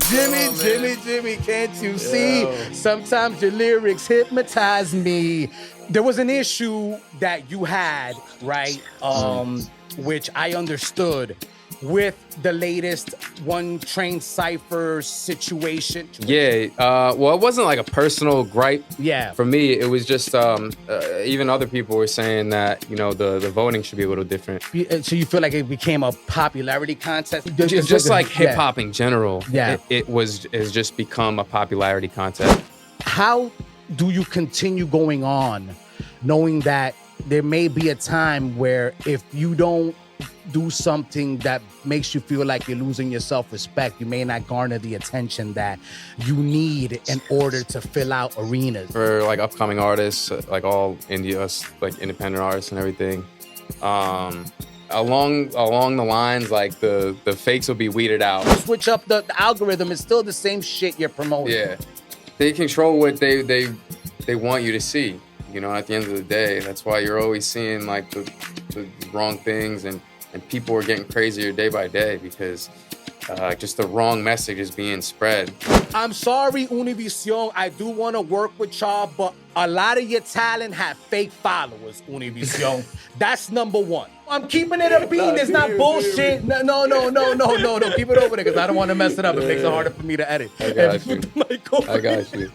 Jimmy, can't you see? Sometimes your lyrics hypnotize me. There was an issue that you had, right? Which I understood with the latest One Train Cypher situation. Yeah, well, it wasn't like a personal gripe. Yeah. For me, it was just even other people were saying that, you know, the voting should be a little different. So you feel like it became a popularity contest? Just like hip hop in general. Yeah. It's just become a popularity contest. How do you continue going on knowing that there may be a time where if you don't do something that makes you feel like you're losing your self-respect, you may not garner the attention that you need in order to fill out arenas? For like upcoming artists, like all indie, like independent artists and everything, along the lines, like the fakes will be weeded out. Switch up the algorithm. It's still the same shit you're promoting. Yeah, they control what they want you to see. You know, at the end of the day, that's why you're always seeing like the wrong things, and people are getting crazier day by day because just the wrong message is being spread. I'm sorry, Univision. I do want to work with y'all, but a lot of your talent have fake followers, Univision. That's number one. I'm keeping it a bean. It's not bullshit. No. Keep it over there because I don't want to mess it up. It makes it harder for me to edit. I got you.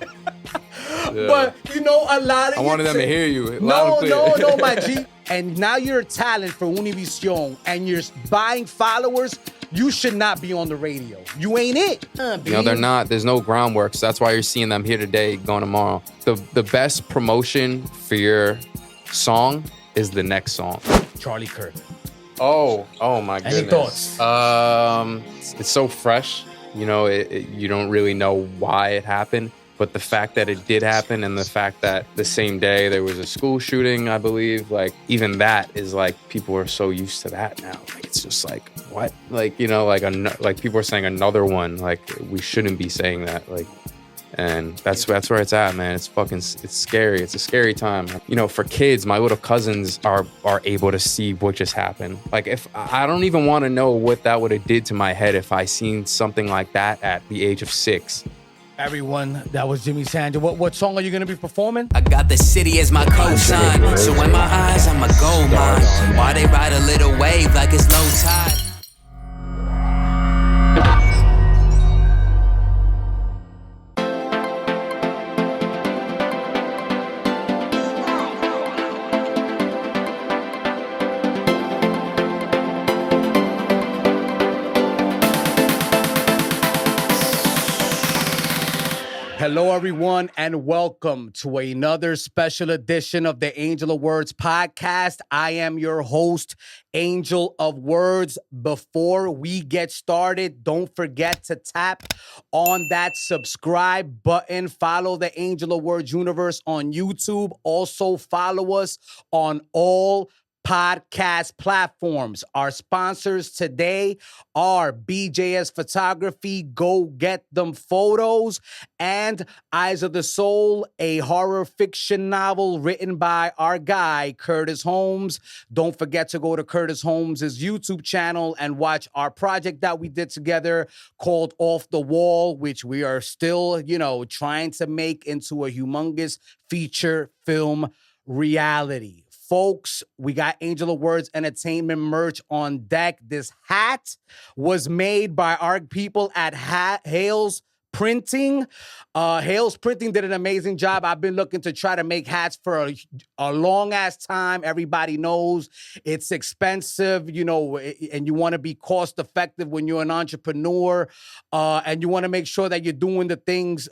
Yeah. But, you know, a lot of I wanted them to hear you. No, my G. And now you're a talent for Univision and you're buying followers. You should not be on the radio. You ain't it. You know, they're not. There's no groundwork. So that's why you're seeing them here today, going tomorrow. The best promotion for your song is the next song. Charlie Kirk. Oh my goodness. Any thoughts? It's so fresh. You know, you don't really know why it happened. But the fact that it did happen and the fact that the same day there was a school shooting, I believe, like even that is like people are so used to that now. Like it's just like, what? Like, you know, like people are saying another one. Like we shouldn't be saying that. Like, and that's where it's at, man. It's scary. It's a scary time. You know, for kids, my little cousins are able to see what just happened. Like if I don't even want to know what that would have did to my head if I seen something like that at the age of 6. Everyone, that was Jimmy Sandra. What song are you gonna be performing? I got the city as my cosign, so in my eyes I'm a gold mine. Why they ride a little wave like it's low tide? Hello, everyone, and welcome to another special edition of the Angel of Words podcast. I am your host, Angel of Words. Before we get started, don't forget to tap on that subscribe button. Follow the Angel of Words universe on YouTube. Also, follow us on all podcast platforms. Our sponsors today are BJS Photography, Go Get Them Photos, and Eyes of the Soul, a horror fiction novel written by our guy, Curtis Holmes. Don't forget to go to Curtis Holmes' YouTube channel and watch our project that we did together called Off the Wall, which we are still, trying to make into a humongous feature film reality. Folks, we got Angel of Words Entertainment merch on deck. This hat was made by our people at Hales Printing. Hales Printing did an amazing job. I've been looking to try to make hats for a long ass time. Everybody knows it's expensive, and you want to be cost effective when you're an entrepreneur, and you want to make sure that you're doing the things,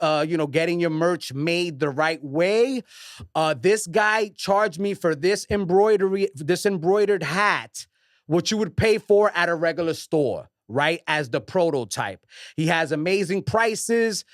getting your merch made the right way. This guy charged me for this embroidered hat, what you would pay for at a regular store, right, as the prototype. He has amazing prices,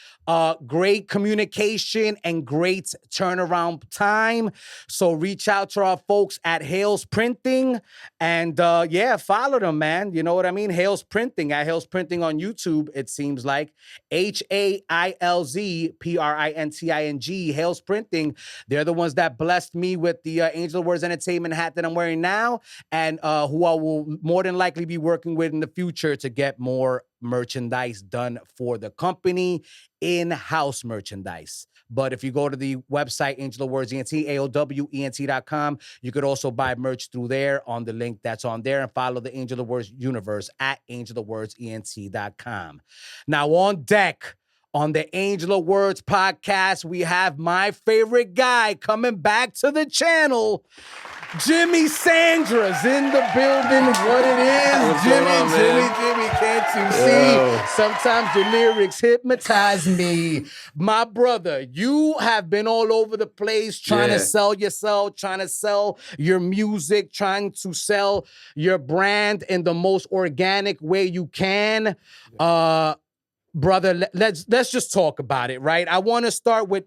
great communication, and great turnaround time. So reach out to our folks at Hales Printing and, follow them, man. You know what I mean? Hales Printing, at Hales Printing on YouTube, it seems like. HAILZPRINTING, Hales Printing. They're the ones that blessed me with the Angel of Words Entertainment hat that I'm wearing now, and who I will more than likely be working with in the future to to get more merchandise done for the company, in-house merchandise. But if you go to the website, Angel of Words ENT, AOWENT.com, you could also buy merch through there on the link that's on there, and follow the Angel of Words universe at AngelofWordsENT.com. Now on deck, on the Angel of Words podcast, we have my favorite guy coming back to the channel. Jimmy Sandra's in the building. What it is, What's Jimmy, going on, Jimmy, can't you see? Sometimes your lyrics hypnotize me. My brother, you have been all over the place trying to sell yourself, trying to sell your music, trying to sell your brand in the most organic way you can. Brother, let's just talk about it, right? I want to start with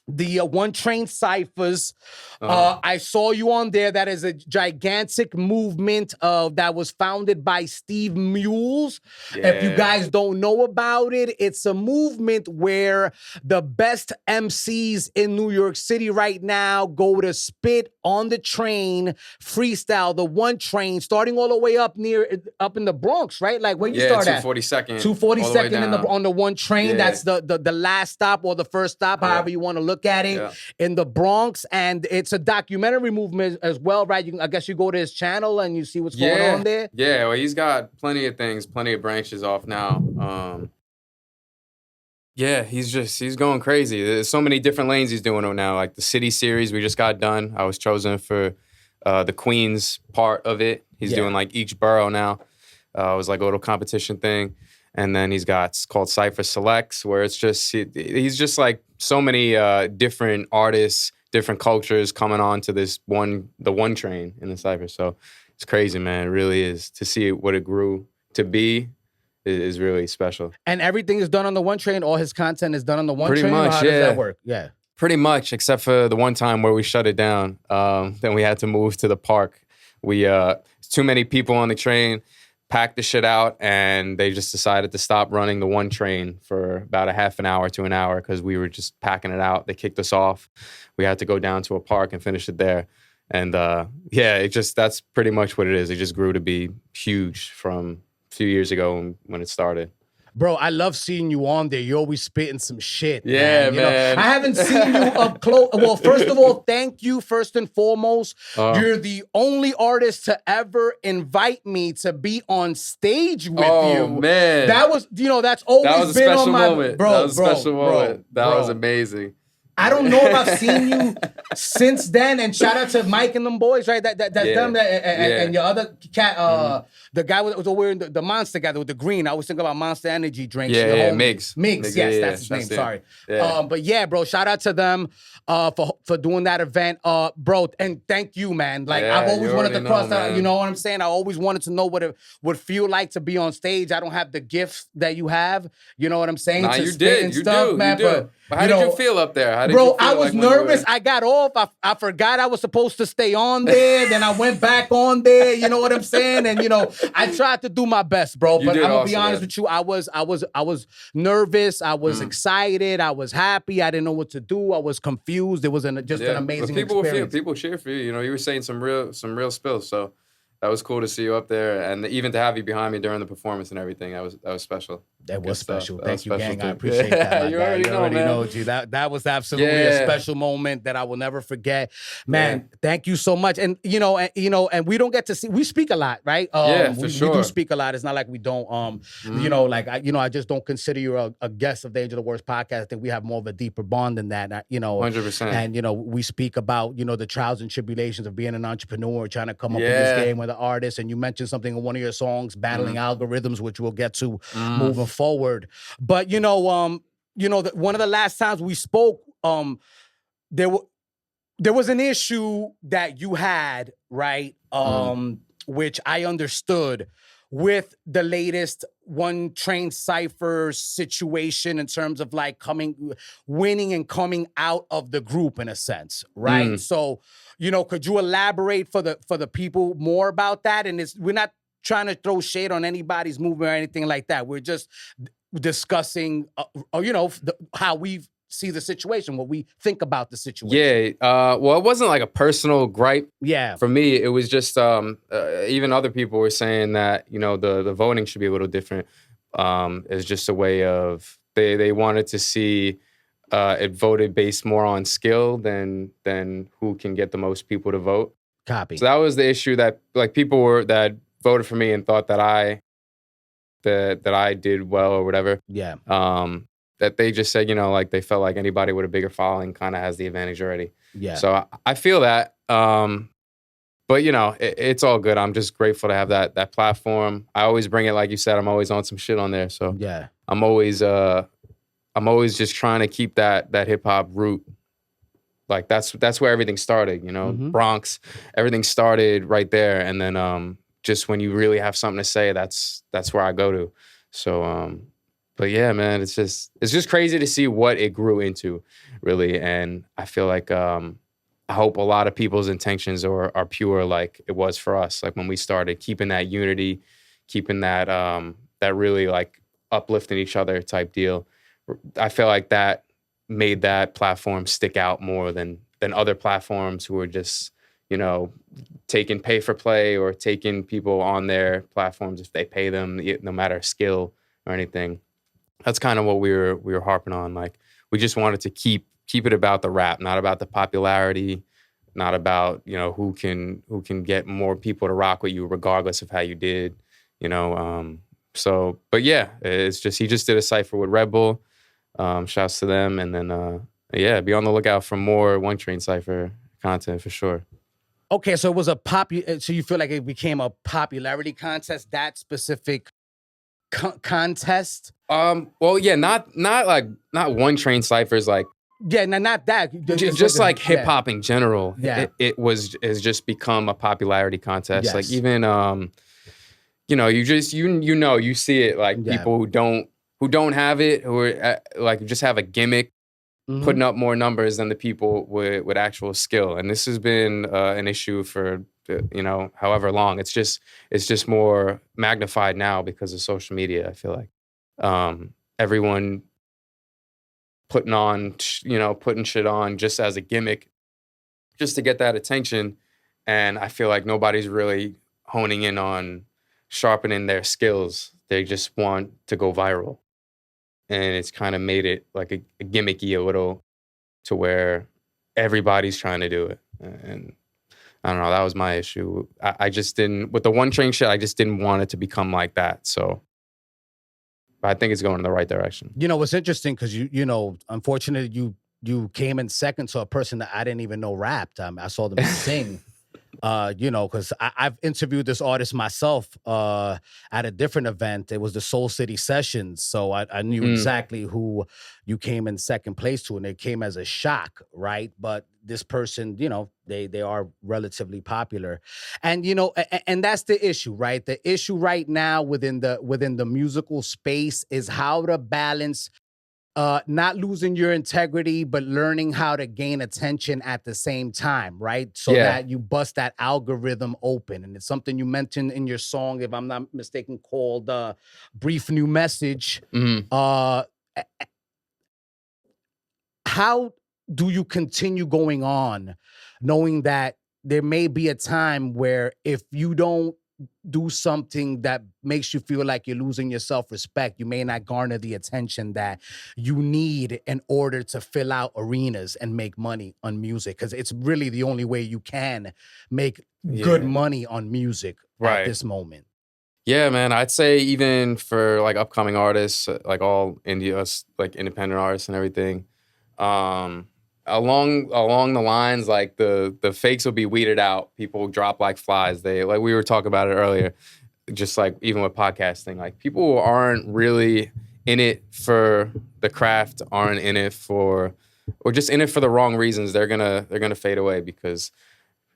the One Train Ciphers. I saw you on there. That is a gigantic movement that was founded by Steve Mules. If you guys don't know about it, it's a movement where the best MCs in New York City right now go to spit on the train, freestyle, the One Train, starting all the way up in the Bronx, right? Like where you start at? 242nd. 242nd on the One Train. That's the last stop or the first stop, however you want to look at it, in the Bronx. And it's a documentary movement as well, right? I guess you go to his channel and you see what's going on there. Yeah, well, he's got plenty of things, plenty of branches off now. Yeah, he's going crazy. There's so many different lanes he's doing on now. Like the City series we just got done. I was chosen for the Queens part of it. He's doing like each borough now. It was like a little competition thing. And then it's called Cypher Selects, where it's just, he's just like so many different artists, different cultures coming on to the One Train in the Cypher. So it's crazy, man. It really is. To see what it grew to be is really special. And everything is done on the One Train? All his content is done on the One Train? Pretty much, how does that work? Yeah. Pretty much, except for the one time where we shut it down. Then we had to move to the park. Too many people on the train, packed the shit out, and they just decided to stop running the One Train for about a half an hour to an hour because we were just packing it out. They kicked us off. We had to go down to a park and finish it there. And that's pretty much what it is. It just grew to be huge from a few years ago when it started. Bro, I love seeing you on there. You're always spitting some shit. Yeah, man. man. I haven't seen you up close. Well, first of all, thank you, first and foremost. You're the only artist to ever invite me to be on stage with you. Oh, man. That was, that's always been on my... Moment. Bro, that was a special moment. That was bro. amazing. I don't know if I've seen you since then. And shout out to Mike and them boys, right? That's them. And your other cat, the guy was wearing the Monster guy with the green. I always think about Monster Energy drinks. Migs. Migs, yes, that's his name. Sorry. But yeah, bro, shout out to them for doing that event. Bro, and thank you, man. Like, I've always wanted to cross that. You know what I'm saying? I always wanted to know what it would feel like to be on stage. I don't have the gifts that you have. You know what I'm saying? Nah, to you spit did. and You stuff, do. man. You do. But how did you feel up there? Bro, I was nervous. I got off. I forgot I was supposed to stay on there. Then I went back on there. You know what I'm saying? And I tried to do my best, bro. But I'm gonna be honest with you. I was nervous. I was excited. I was happy. I didn't know what to do. I was confused. It was an amazing experience. People cheer for you. You were saying some real spills. So that was cool to see you up there, and even to have you behind me during the performance and everything. That was special. That was special. That Thank you, gang. too. I appreciate that. You already know, G. That was absolutely a special moment that I will never forget. Man, thank you so much. And and we don't get to see. We speak a lot, right? For sure. We do speak a lot. It's not like we don't. I just don't consider you a guest of the Angel of Words podcast. I think we have more of a deeper bond than that. 100%. And we speak about the trials and tribulations of being an entrepreneur, trying to come up in this game with an artist. And you mentioned something in one of your songs, battling algorithms, which we'll get to moving forward. But one of the last times we spoke, there was an issue that you had, right? Which I understood with the latest One Train Cypher situation in terms of like winning and coming out of the group in a sense, right? So, could you elaborate for the people more about that? And we're not trying to throw shade on anybody's movement or anything like that. We're just discussing, how we've see the situation, what we think about the situation. Yeah. Well, it wasn't like a personal gripe. Yeah. For me, it was just even other people were saying that, you know, the voting should be a little different. It's just a way of they wanted to see it voted based more on skill than who can get the most people to vote. Copy. So that was the issue that like people were that voted for me and thought that I did well or whatever. Yeah. That they just said, you know, like they felt like anybody with a bigger following kind of has the advantage already. Yeah. So I feel that. But you know, it's all good. I'm just grateful to have that platform. I always bring it, like you said, I'm always on some shit on there. So yeah, I'm always just trying to keep that hip hop root. Like that's where everything started, you know, Bronx, everything started right there. And then just when you really have something to say, that's where I go to. So but yeah, man, it's just crazy to see what it grew into, really. And I feel like I hope a lot of people's intentions are pure like it was for us. Like when we started, keeping that unity, keeping that that really like uplifting each other type deal. I feel like that made that platform stick out more than other platforms who are just, you know, taking pay for play or taking people on their platforms if they pay them, no matter skill or anything. That's kind of what we were harping on. Like we just wanted to keep it about the rap, not about the popularity, not about, you know, who can get more people to rock with you regardless of how you did, you know. So, but yeah, it's just he just did a cypher with Red Bull. Shouts to them, and then yeah, be on the lookout for more One Train Cypher content for sure. Okay, so it was so you feel like it became a popularity contest, that specific contest? Well, yeah, not One Train Cyphers, like yeah, not that. Just like hip hop in general. Yeah, has just become a popularity contest. Yes. Like even you know, you see it like people who don't have it, who are like just have a gimmick, putting up more numbers than the people with actual skill. And this has been an issue for, you know, however long. It's just more magnified now because of social media. I feel like everyone putting shit on just as a gimmick, just to get that attention. And I feel like nobody's really honing in on sharpening their skills. They just want to go viral. And it's kind of made it like a gimmicky a little, to where everybody's trying to do it. And I don't know, that was my issue. I just didn't, with the One Train shit, I just didn't want it to become like that. So but I think it's going in the right direction. You know, it's interesting because you know, unfortunately, you came in second to a person that I didn't even know rapped. I saw them sing. You know, because I've interviewed this artist myself at a different event. It was the Soul City Sessions. So I knew exactly who you came in second place to, and it came as a shock, right? But this person, you know, they are relatively popular. And, you know, and that's the issue, right? The issue right now within the musical space is how to balance not losing your integrity, but learning how to gain attention at the same time, right? So that you bust that algorithm open. And it's something you mentioned in your song, if I'm not mistaken, called Brief New Message. How do you continue going on knowing that there may be a time where if you don't do something that makes you feel like you're losing your self-respect, you may not garner the attention that you need in order to fill out arenas and make money on music? Because it's really the only way you can make good money on music at this moment. Yeah, man. I'd say even for like upcoming artists, like all independent artists and everything, along the lines, like the fakes will be weeded out. People drop like flies. They, like we were talking about it earlier, just like even with podcasting, like people who aren't really in it for the craft, aren't in it for, or just in it for the wrong reasons, they're gonna fade away. Because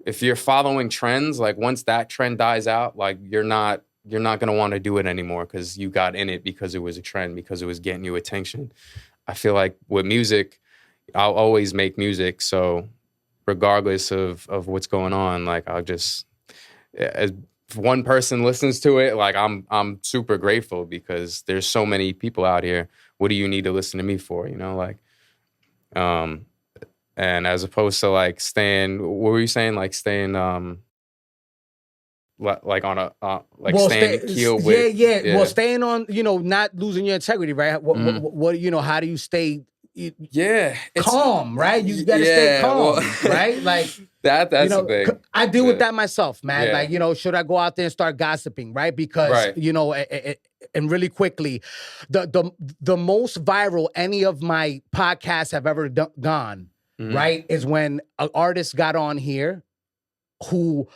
if you're following trends, like once that trend dies out, like you're not gonna want to do it anymore because you got in it because it was a trend, because it was getting you attention. I feel like with music, I'll always make music. So regardless of what's going on, like I'll just, as if one person listens to it, like I'm super grateful, because there's so many people out here. What do you need to listen to me for? You know, like And as opposed to like staying, what were you saying? Like staying, like on a, like staying keel with. Well, staying on, not losing your integrity, right? What how do you stay calm, right? You got to stay calm, right? Like that's the thing. I deal with that myself, man. Yeah. Like, should I go out there and start gossiping, right? Because and really quickly, the most viral any of my podcasts have ever gone, right, is when an artist got on here who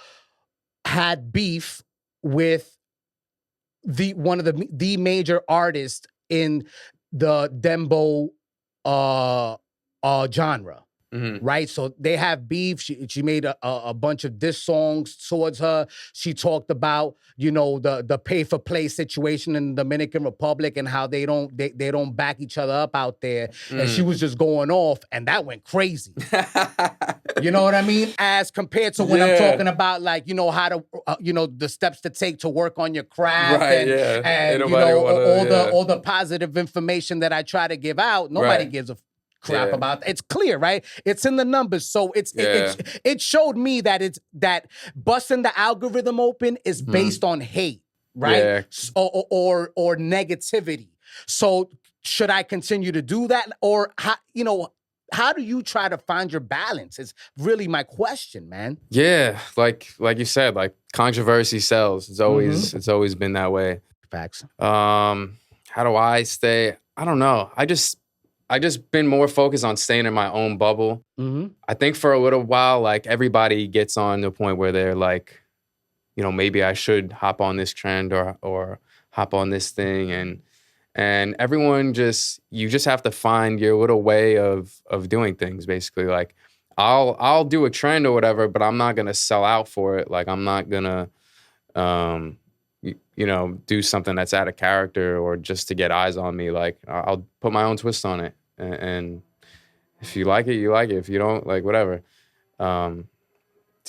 had beef with one of the major artists in the dembo genre. Right, so they have beef. She made a bunch of diss songs towards her. She talked about the pay for play situation in the Dominican Republic and how they don't back each other up out there. And she was just going off, and that went crazy. You know what I mean? As compared to when I'm talking about like how to the steps to take to work on your craft, and all the positive information that I try to give out. Nobody gives a crap about that. It's clear, right? It's in the numbers. So it showed me that that busting the algorithm open is based on hate, right? Or negativity. So should I continue to do that? Or how do you try to find your balance? Is really my question, man. Yeah, like you said, like controversy sells. It's always been that way. Facts. How do I stay? I don't know. I just been more focused on staying in my own bubble. I think for a little while, like everybody gets on the point where they're like, maybe I should hop on this trend or hop on this thing, and everyone you just have to find your little way of doing things. Basically, like I'll do a trend or whatever, but I'm not gonna sell out for it. Like I'm not gonna do something that's out of character or just to get eyes on me. Like I'll put my own twist on it. And if you like it, you like it. If you don't, like, whatever.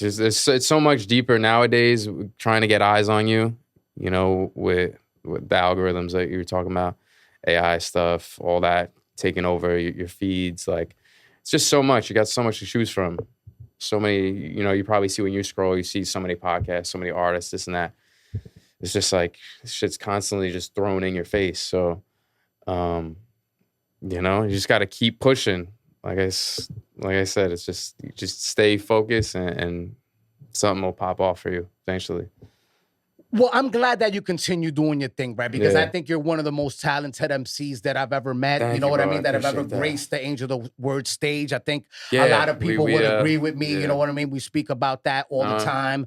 It's so much deeper nowadays trying to get eyes on you, with the algorithms that you were talking about, AI stuff, all that taking over your feeds. Like, it's just so much. You got so much to choose from. So many, you probably see when you scroll, you see so many podcasts, so many artists, this and that. It's just like, shit's constantly just thrown in your face. So, you just got to keep pushing. Like I said, it's just you just stay focused and something will pop off for you eventually. Well, I'm glad that you continue doing your thing, right? Because I think you're one of the most talented MCs that I've ever met. Thank you know you, what bro. I mean? That have ever graced the Angel of the Word stage. I think a lot of people would agree with me. You know what I mean? We speak about that all the time.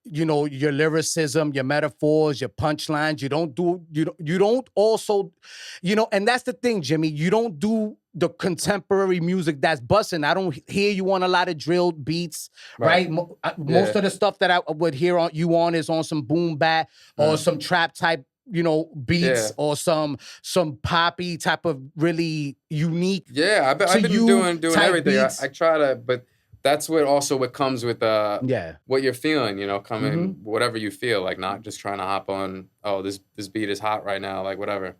Your lyricism, your metaphors, your punchlines. You don't also, and that's the thing, Jimmy. You don't do the contemporary music that's busting. I don't hear you on a lot of drilled beats, right? Most of the stuff that I would hear you on is on some boom bap or some trap type, beats or some poppy type of really unique. Yeah, I've been doing everything. I try to, but that's what comes with what you're feeling. Coming whatever you feel, like not just trying to hop on. Oh, this beat is hot right now, like whatever.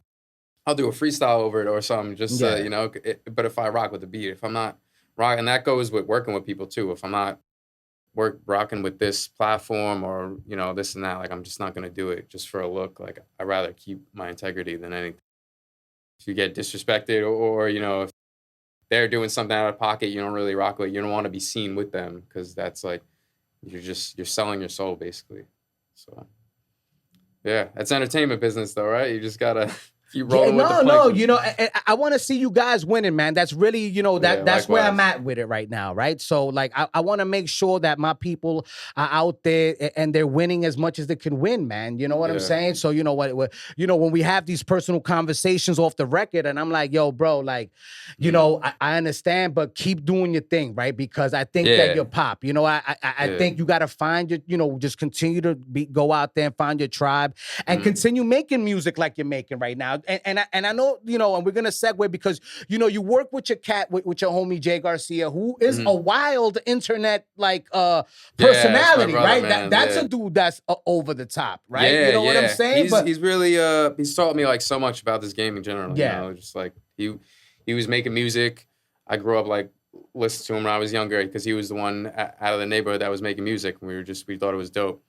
I'll do a freestyle over it or something, just but if I rock with the beat, if I'm not rocking, and that goes with working with people too. If I'm not rocking with this platform or this and that, like I'm just not gonna do it just for a look. Like I'd rather keep my integrity than anything. If you get disrespected or if they're doing something out of pocket, you don't really rock with. You don't want to be seen with them because that's like you're selling your soul basically. So yeah, that's entertainment business though, right? You just gotta. I want to see you guys winning, man. That's really, that's where I'm at with it right now, right? So, like, I want to make sure that my people are out there and they're winning as much as they can win, man. You know what I'm saying? So, when we have these personal conversations off the record, and I'm like, yo, bro, like, I understand, but keep doing your thing, right? Because I think that you're pop. I think you got to find your, just continue to go out there and find your tribe and continue making music like you're making right now. And I know, and we're gonna segue because you work with your with your homie Jay GARCIA, who is a wild internet personality, brother, right? That's a dude that's over the top, right? You know what I'm saying? He's really he's taught me like so much about this game in general. Just like he was making music I grew up like listening to him when I was younger because he was the one out of the neighborhood that was making music. And we thought it was dope.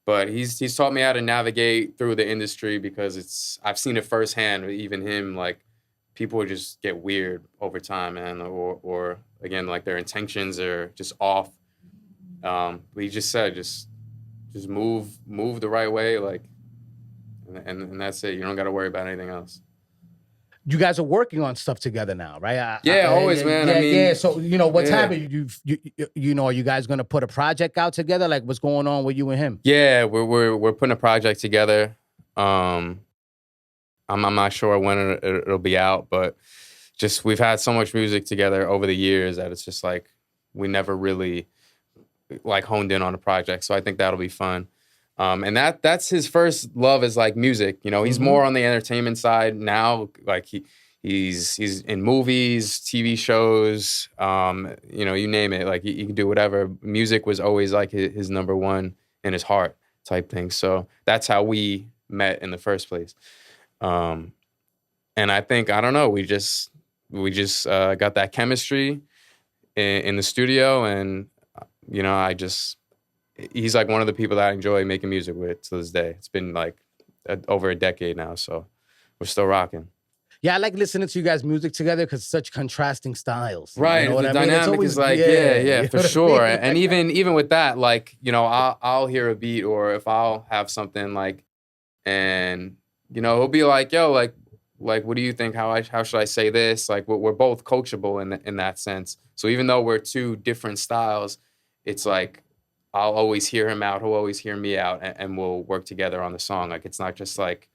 But he's taught me how to navigate through the industry because I've seen it firsthand. Even him, like, people just get weird over time, man, or again, like their intentions are just off. But he just said, just move the right way, like, and that's it. You don't got to worry about anything else. You guys are working on stuff together now, right? Always, man. I mean, So, what's happening? Are you guys going to put a project out together? Like, what's going on with you and him? Yeah, we're putting a project together. I'm not sure when it'll be out, but just we've had so much music together over the years that it's just like we never really like honed in on a project. So I think that'll be fun. And that's his first love is like music. He's more on the entertainment side now. Like he's in movies, TV shows, you name it. Like he can do whatever. Music was always like his number one in his heart type thing. So that's how we met in the first place. And I think, I don't know, we just got that chemistry in the studio, and he's like one of the people that I enjoy making music with to this day. It's been like over a decade now, so we're still rocking. Yeah, I like listening to you guys' music together because such contrasting styles. Right, you know the dynamic is like, yeah, for sure. And even with that, like, I'll hear a beat, or if I'll have something like, and he'll be like, yo, like what do you think? How should I say this? Like, we're both coachable in that sense. So even though we're two different styles, it's like I'll always hear him out, he'll always hear me out, and we'll work together on the song. Like, it's not just like,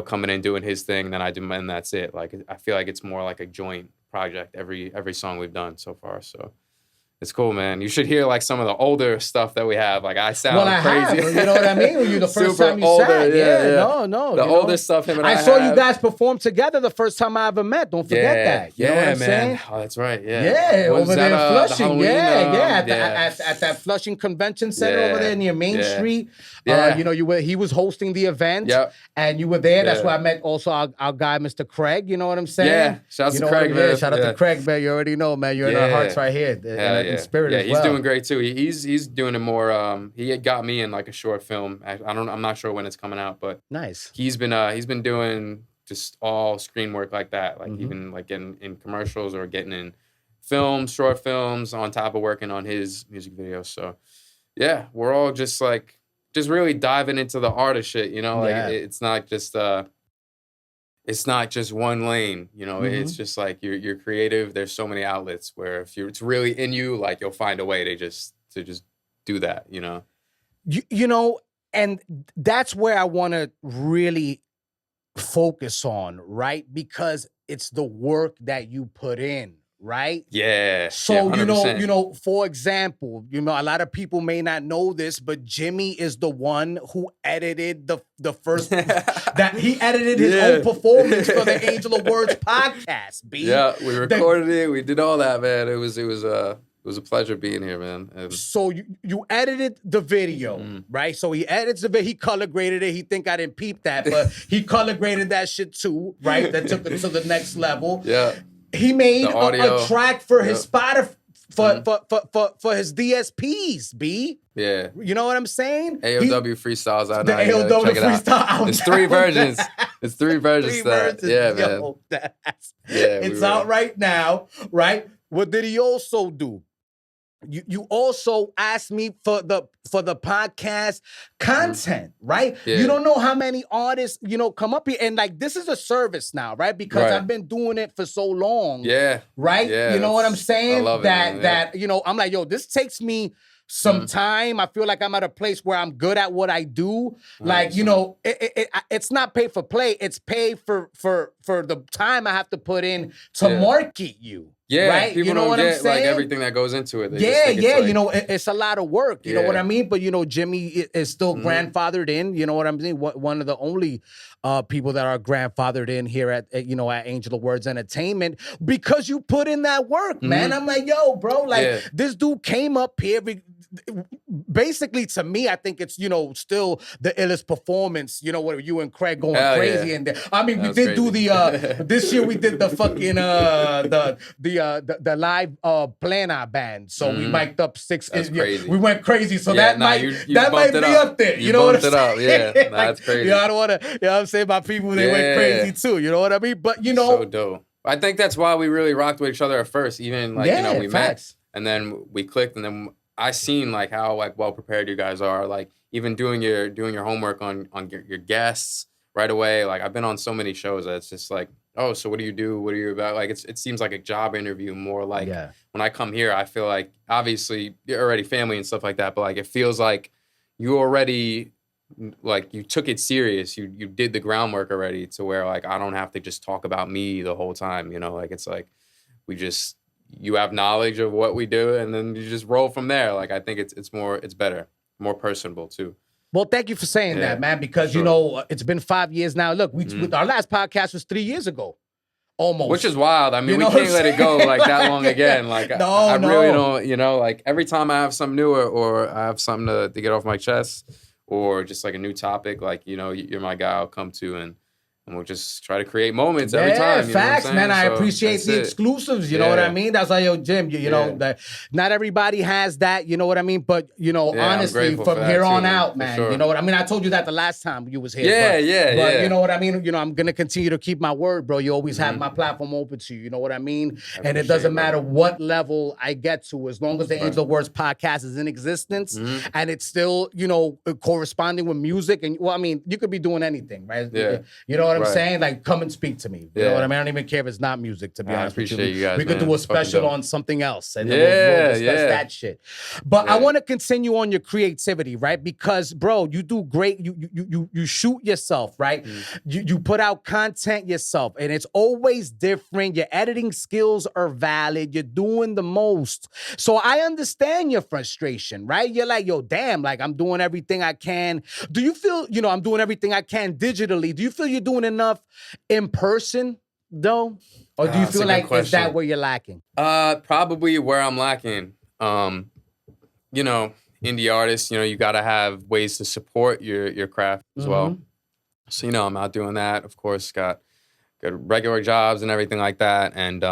coming in doing his thing, then I do, and that's it. Like, I feel like it's more like a joint project every song we've done so far. So it's cool, man. You should hear like some of the older stuff that we have. Like, I sound crazy. You know what I mean? When you the first time you older, sang. Yeah. No. The older stuff him and I saw have. You guys perform together the first time I ever met. Don't forget that. You know what I'm saying? Oh, that's right. Yeah. Yeah, over there in Flushing. The At that Flushing Convention Center over there near Main Street. Yeah. He was hosting the event, and you were there. That's where I met also our guy, Mr. Craig. You know what I'm saying? Yeah. Shout out to Craig, man. Shout out to Craig, man. You already know, man. You're in our hearts right here. In spirit as well. He's doing great too. He's doing it more. He had got me in like a short film. I'm not sure when it's coming out, but nice. He's been doing just all screen work like that, like even like in commercials or getting in films, short films, on top of working on his music videos. So yeah, we're all just really diving into the artist shit. Like it's not just one lane, It's just like you're creative. There's so many outlets where if it's really in you, like you'll find a way to just do that, And that's where I want to really focus on, right? Because it's the work that you put in, right? Yeah. So, 100%. For example, a lot of people may not know this, but Jimmy is the one who edited the first, that he edited his own performance for the Angel of Words podcast, B. Yeah, we recorded it. We did all that, man. It was a pleasure being here, man. So you edited the video, right? So he edits the video. He color graded it. He think I didn't peep that, but he color graded that shit too, right? That took it to the next level. Yeah. He made a track for his Spotify for his DSPs, B. Yeah. You know what I'm saying? AOW freestyles out now. The AOW freestyle out. It's 3 versions. It's 3 versions. Yeah, man. It's out right now, right? What did he also do? You also asked me for the podcast content, right? Yeah. You don't know how many artists, come up here. And like, this is a service now, right? Because I've been doing it for so long. Yeah. Right? Yeah, you know what I'm saying? I love it, that, I'm like, yo, this takes me some time. I feel like I'm at a place where I'm good at what I do. Like, it's not pay for play. It's pay for the time I have to put in to market you. Yeah, right? People don't get like everything that goes into it. It's a lot of work. You know what I mean? But Jimmy is still grandfathered in. You know what I'm saying? One of the only people that are grandfathered in here at Angel of Words Entertainment, because you put in that work, man. I'm like, yo, bro, this dude came up here. basically to me, I think it's, still the illest performance, what you and Craig going Hell crazy. yeah. And I mean, we That did was do crazy. the, this year we did the fucking, the live Plana band. So we mic'd up 6. That's crazy. We went crazy. So Yeah, that nah, might, you that might bumped be it up. up there. You You know what I'm bumped it up, saying? yeah. Nah, that's crazy. I don't want to, what I'm saying? My people, they went Yeah. crazy too. You know what I mean? But, So dope. I think that's why we really rocked with each other at first. Even like, we facts. met and then we clicked, and then I seen like how like well prepared you guys are. Like even doing your homework on your guests right away. Like I've been on so many shows that it's just like, oh, so what do you do? What are you about? Like it seems like a job interview more. Like when I come here, I feel like obviously you're already family and stuff like that, but like it feels like you already like you took it serious. You did the groundwork already to where like I don't have to just talk about me the whole time. Like it's like you have knowledge of what we do, and then you just roll from there. Like I think it's better, more personable too. Well, thank you for saying that, man, because, it's been 5 years now. Look, our last podcast was 3 years ago, almost. Which is wild. I mean, we can't let it go like that long again. Like, I really don't, like every time I have something new or I have something to get off my chest or just like a new topic, like, you're my guy I'll come to and we'll just try to create moments every time. Yeah, facts, man. I appreciate the exclusives. You know what I mean? That's why, Jim, you know, that not everybody has that, you know what I mean? But, honestly, from here on out, man, you know what I mean? I told you that the last time you was here. But you know what I mean? I'm going to continue to keep my word, bro. You always have my platform open to you. You know what I mean? And it doesn't matter what level I get to, as long as the Angel of Words podcast is in existence and it's still, corresponding with music. And, well, I mean, you could be doing anything, right? Yeah. You know what I'm saying? Like, come and speak to me. You know what I mean? I don't even care if it's not music, to be honest with you. I appreciate you guys, we could do a special on something else. And then we'll discuss that shit. But I want to continue on your creativity, right? Because, bro, you do great. You shoot yourself, right? You put out content yourself, and it's always different. Your editing skills are valid. You're doing the most. So I understand your frustration, right? You're like, yo, damn, like I'm doing everything I can. Do you feel, I'm doing everything I can digitally? Do you feel you're doing enough in person, though? Or do you feel like is that where you're lacking? Probably where I'm lacking. Indie artists, you got to have ways to support your craft as well. So, I'm out doing that. Of course, got regular jobs and everything like that. And,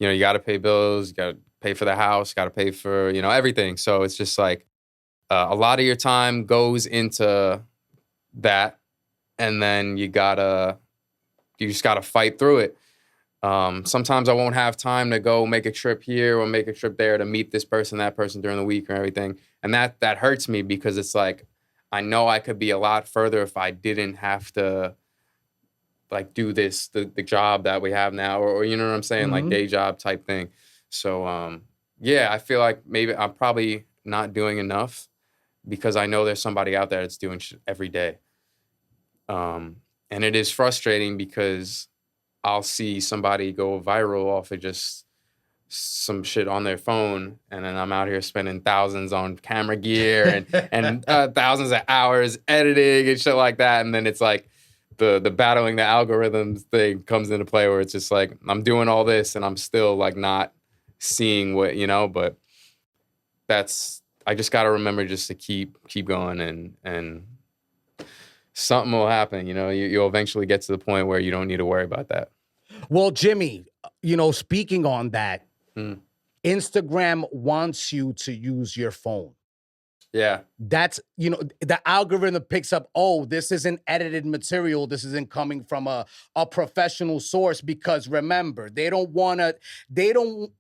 you got to pay bills, you got to pay for the house, got to pay for, everything. So it's just like a lot of your time goes into that. And then you just gotta fight through it. Sometimes I won't have time to go make a trip here or make a trip there to meet this person, that person during the week or everything. And that hurts me because it's like, I know I could be a lot further if I didn't have to like do this, the job that we have now, or you know what I'm saying? Like day job type thing. So, I feel like maybe I'm probably not doing enough because I know there's somebody out there that's doing shit every day. And it is frustrating because I'll see somebody go viral off of just some shit on their phone, and then I'm out here spending thousands on camera gear and thousands of hours editing and shit like that. And then it's like the battling the algorithms thing comes into play where it's just like I'm doing all this and I'm still like not seeing what, but I just got to remember just to keep going and something will happen, you'll eventually get to the point where you don't need to worry about that. Well, Jimmy, speaking on that, Instagram wants you to use your phone. Yeah. That's, the algorithm picks up, oh, this isn't edited material. This isn't coming from a professional source because remember, the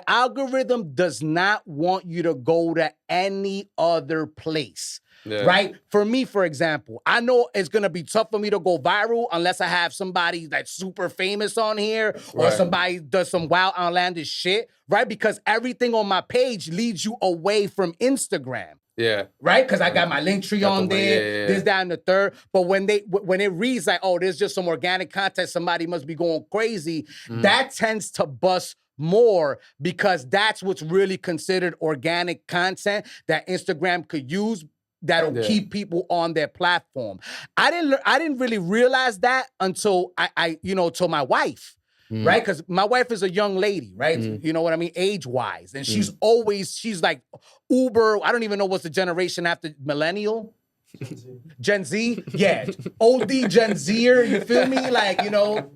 algorithm does not want you to go to any other place. Yeah. Right? For me, for example, I know it's going to be tough for me to go viral unless I have somebody that's super famous on here or somebody does some wild outlandish shit, right? Because everything on my page leads you away from Instagram. Yeah. Right? Because I got my link tree on there, this, that, and the third. But when it reads like, oh, there's just some organic content, somebody must be going crazy, that tends to bust more because that's what's really considered organic content that Instagram could use that'll keep people on their platform. I didn't really realize that until till my wife. right? Because my wife is a young lady, right? You know what I mean? Age-wise. And she's like uber, I don't even know what's the generation after millennial. Gen Z? Yeah. OD Gen Zer, you feel me? Like, you know,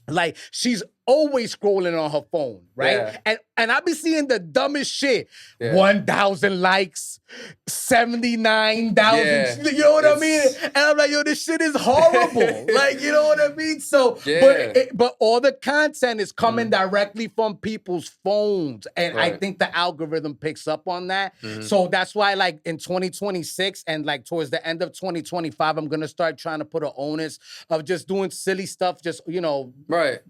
like she's always scrolling on her phone, right? Yeah. And I be seeing the dumbest shit. Yeah. 1,000 likes, 79,000. Yeah. You know what I mean? And I'm like, yo, this shit is horrible. Like, you know what I mean? So, but all the content is coming directly from people's phones. And I think the algorithm picks up on that. So that's why, like, in 2026 and like towards the end of 2025, I'm gonna start trying to put an onus of just doing silly stuff, just, you know,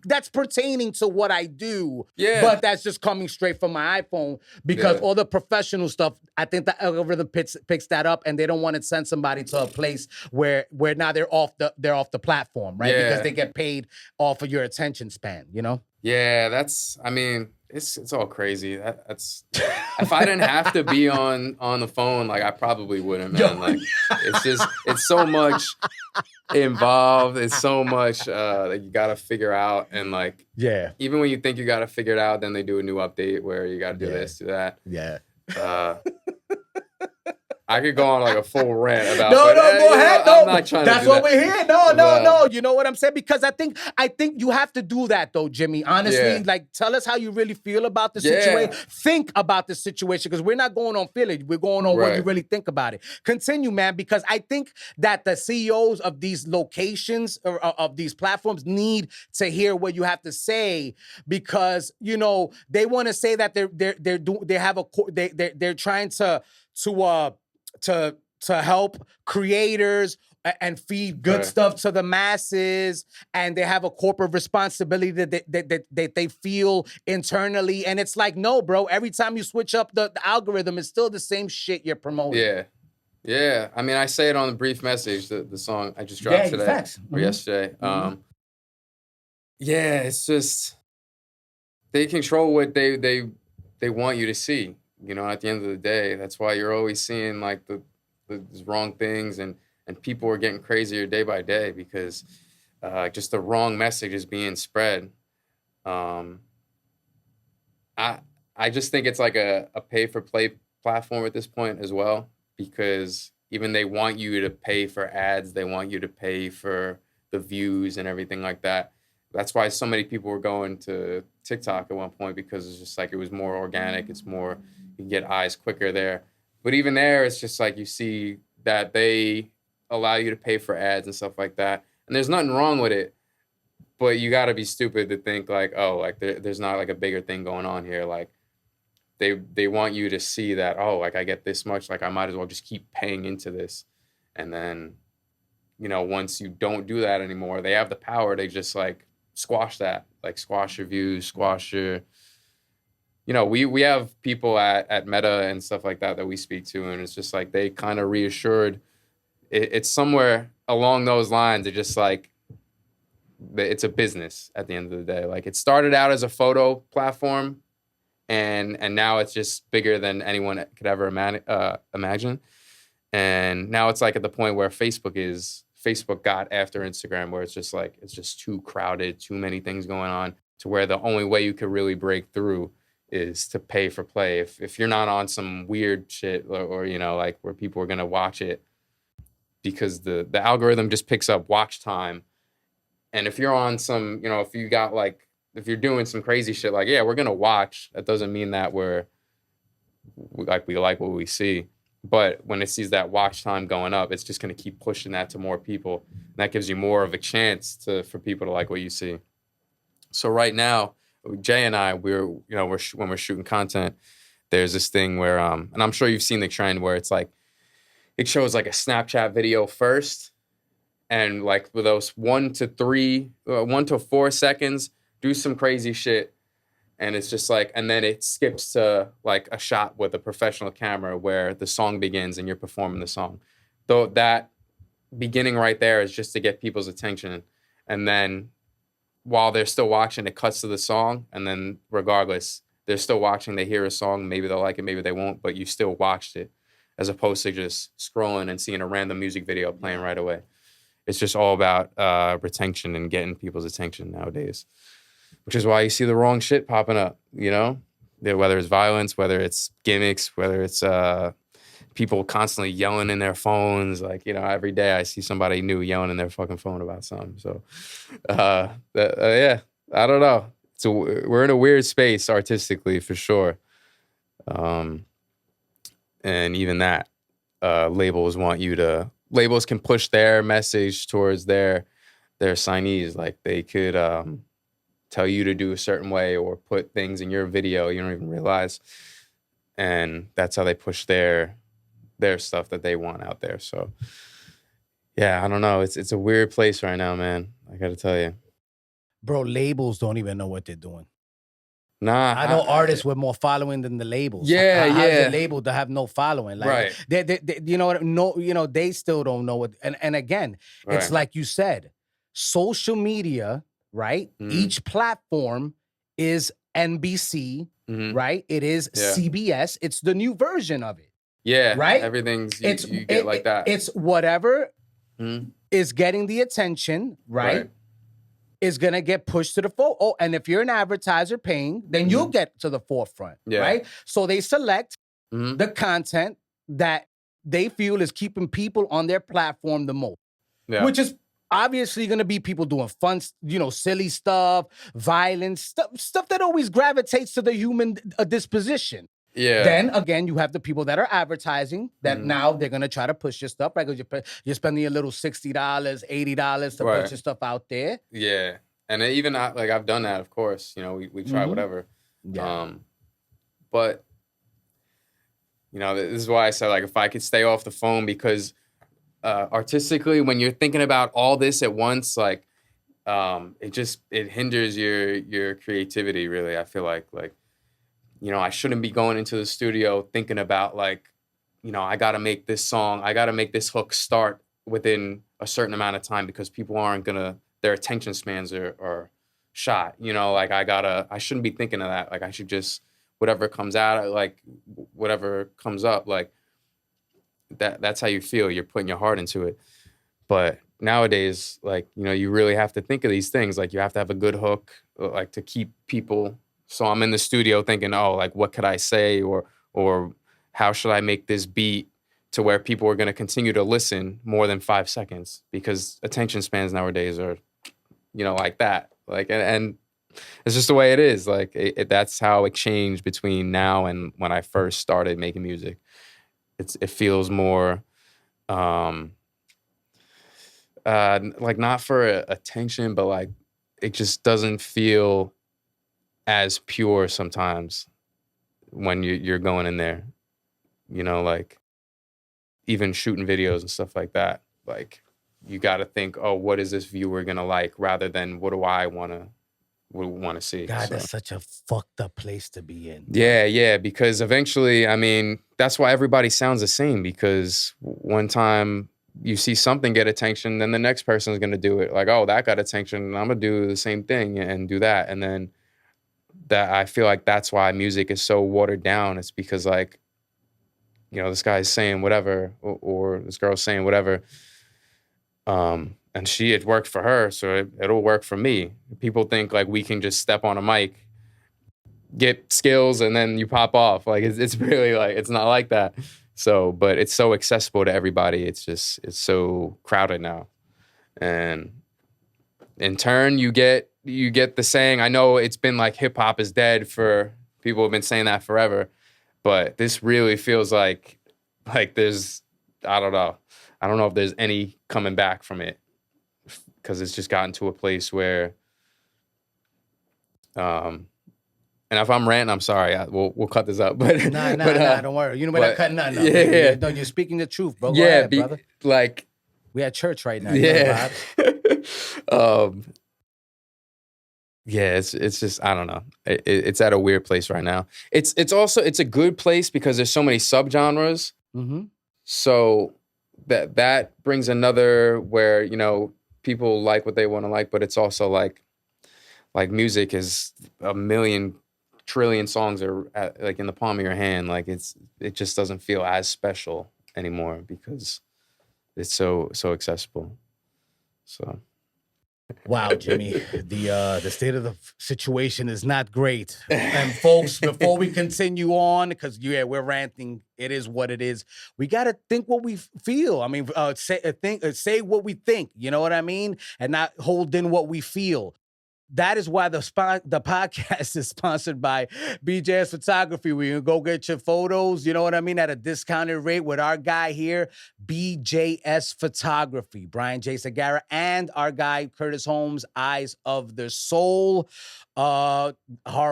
that's pertaining to what I do. Yeah. But that's just coming straight from my iPhone because all the professional stuff, I think the algorithm picks that up, and they don't want to send somebody to a place where now they're off the platform, right? Because they get paid off of your attention span, you know? Yeah, I mean, it's all crazy. That's if I didn't have to be on the phone, like I probably wouldn't, man. Like it's so much involved. It's so much that you gotta figure out, and like even when you think you gotta figure it out, then they do a new update where you gotta do this, do that. Yeah. I could go on like a full rant about. Go ahead. No, I'm not trying that's to do what that. we're here. No. You know what I'm saying? Because I think you have to do that though, Jimmy. Honestly, like tell us how you really feel about the situation. Think about the situation, because we're not going on feeling. We're going on what you really think about it. Continue, man, because I think that the CEOs of these locations or of these platforms need to hear what you have to say, because you know they want to say that they're trying to help creators and feed good stuff to the masses, and they have a corporate responsibility that they feel internally. And it's like, no, bro, every time you switch up the algorithm, it's still the same shit you're promoting. Yeah. I mean, I say it on the brief message, the song I just dropped today or yesterday. It's just they control what they want you to see. You know, at the end of the day, that's why you're always seeing like the wrong things, and people are getting crazier day by day because just the wrong message is being spread. I just think it's like a pay-for-play platform at this point as well, because even they want you to pay for ads, they want you to pay for the views and everything like that. That's why so many people were going to TikTok at one point, because it's just like it was more organic. It's more, you can get eyes quicker there. But even there, it's just like you see that they allow you to pay for ads and stuff like that. And there's nothing wrong with it. But you got to be stupid to think like, oh, like there's not like a bigger thing going on here. Like they want you to see that, oh, like I get this much, like I might as well just keep paying into this. And then, you know, once you don't do that anymore, they have the power. They just like squash that, like squash your views, squash your, you know, we have people at Meta and stuff like that we speak to, and it's just like they kind of reassured. It's somewhere along those lines. It's just like it's a business at the end of the day. Like it started out as a photo platform, and now it's just bigger than anyone could ever imagine. And now it's like at the point where Facebook got after Instagram, where it's just like, it's just too crowded, too many things going on, to where the only way you could really break through is to pay for play. If you're not on some weird shit or you know, like where people are going to watch it, because the algorithm just picks up watch time. And if you're on some, you know, if you're doing some crazy shit, like, yeah, we're going to watch, that doesn't mean that we like what we see. But when it sees that watch time going up, it's just going to keep pushing that to more people. And that gives you more of a chance for people to like what you see. So right now, Jay and I, when we're shooting content, there's this thing where, and I'm sure you've seen the trend where it's like, it shows like a Snapchat video first, and like with those 1 to 4 seconds, do some crazy shit. And it's just like, and then it skips to like a shot with a professional camera where the song begins and you're performing the song. Though that beginning right there is just to get people's attention. And then while they're still watching, it cuts to the song. And then regardless, they're still watching, they hear a song, maybe they'll like it, maybe they won't, but you still watched it, as opposed to just scrolling and seeing a random music video playing right away. It's just all about retention and getting people's attention nowadays. which is why you see the wrong shit popping up, you know? Yeah, whether it's violence, whether it's gimmicks, whether it's people constantly yelling in their phones. Like, you know, every day I see somebody new yelling in their fucking phone about something. So, yeah, I don't know. So we're in a weird space artistically for sure. And even that, labels can push their message towards their signees. Like they could tell you to do a certain way or put things in your video you don't even realize. And that's how they push their stuff that they want out there. So yeah, I don't know. It's a weird place right now, man. I gotta tell you. Bro, labels don't even know what they're doing. Nah, I know artists with more following than the labels. Yeah, how's the label to have no following? Like, right. They you know what? No, you know, they still don't know what. And again, it's like you said, social media, right? Mm-hmm. Each platform is NBC, right? It is CBS. It's the new version of it. Yeah, right. Everything's you get like that. It's whatever is getting the attention, right? Is gonna get pushed to the forefront. Oh, and if you're an advertiser paying, then you'll get to the forefront, right? So they select the content that they feel is keeping people on their platform the most, which is obviously gonna be people doing fun, you know, silly stuff, violence, stuff that always gravitates to the human disposition. Yeah. Then again, you have the people that are advertising that now they're gonna try to push your stuff, right? Because you're spending a little $60, $80 to put your stuff out there. Yeah, and even like I've done that, of course. You know, we try whatever. Yeah. But you know, this is why I said like if I could stay off the phone, because artistically, when you're thinking about all this at once, like it hinders your creativity. Really, I feel like. You know, I shouldn't be going into the studio thinking about like, you know, I got to make this song, I got to make this hook start within a certain amount of time because people aren't their attention spans are shot. You know, like I shouldn't be thinking of that. Like I should just, whatever comes out, like whatever comes up, like that's how you feel. You're putting your heart into it. But nowadays, like, you know, you really have to think of these things. Like you have to have a good hook, like to keep people. So I'm in the studio thinking, oh, like, what could I say? Or how should I make this beat to where people are going to continue to listen more than 5 seconds? Because attention spans nowadays are, you know, like that. Like, and it's just the way it is. Like, that's how it changed between now and when I first started making music. It feels more, like, not for attention, but like, it just doesn't feel as pure sometimes when you're going in there, you know, like even shooting videos and stuff like that. Like you got to think, oh, what is this viewer gonna like, rather than what do I want to see. God, that's such a fucked up place to be in. Yeah, because eventually, I mean, that's why everybody sounds the same, because one time you see something get attention, then the next person is gonna do it. Like, oh, that got attention, and I'm gonna do the same thing and do that, and then. That I feel like that's why music is so watered down. It's because like, you know, this guy's saying whatever, or this girl's saying whatever, and it worked for her, so it'll work for me. People think like we can just step on a mic, get skills, and then you pop off. Like it's really like it's not like that. So, but it's so accessible to everybody. It's so crowded now, and in turn you get the saying, I know it's been like hip hop is dead for people have been saying that forever, but this really feels like there's, I don't know if there's any coming back from it, because it's just gotten to a place where, and if I'm ranting, I'm sorry, we'll cut this up, but nah, don't worry. You know, we're not cutting nothing up. Yeah. No, you're speaking the truth, bro. Go ahead, brother. Like we at church right now. Yeah. Yeah, it's just, I don't know. It's at a weird place right now. It's also a good place because there's so many subgenres. So that brings another where, you know, people like what they want to like, but it's also like music is a million trillion songs are like in the palm of your hand. Like it just doesn't feel as special anymore because it's so accessible. So Wow, Jimmy, the state of the situation is not great. And folks, before we continue on, because we're ranting, it is what it is. We got to think what we feel. I mean, say what we think. You know what I mean, and not hold in what we feel. That is why the podcast is sponsored by BJS Photography, where you can go get your photos, you know what I mean, at a discounted rate with our guy here, BJS Photography, Brian J. Segarra, and our guy, Curtis Holmes, Eyes of the Soul, horror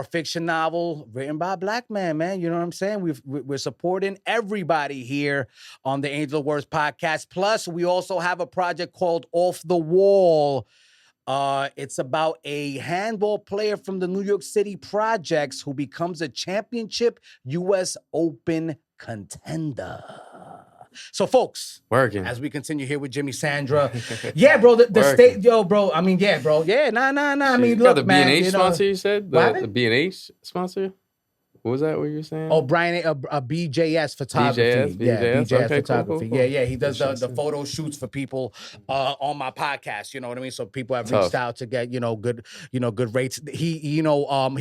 fiction novel written by a black man, you know what I'm saying? We're supporting everybody here on the Angel of Words podcast. Plus, we also have a project called Off the Wall. It's about a handball player from the New York City projects who becomes a championship U.S. Open contender. So, folks, as we continue here with Jimmy Sandra, yeah, bro, the state, yo, bro. I mean, yeah, bro, yeah, nah. I mean, look, the man, B&H sponsor. You said the B&H sponsor. What was that? What you were saying? Oh, Brian, BJS Photography. BJS okay, Photography. Cool. Yeah. He does the photo shoots for people on my podcast. You know what I mean? So people have reached out to get good rates. He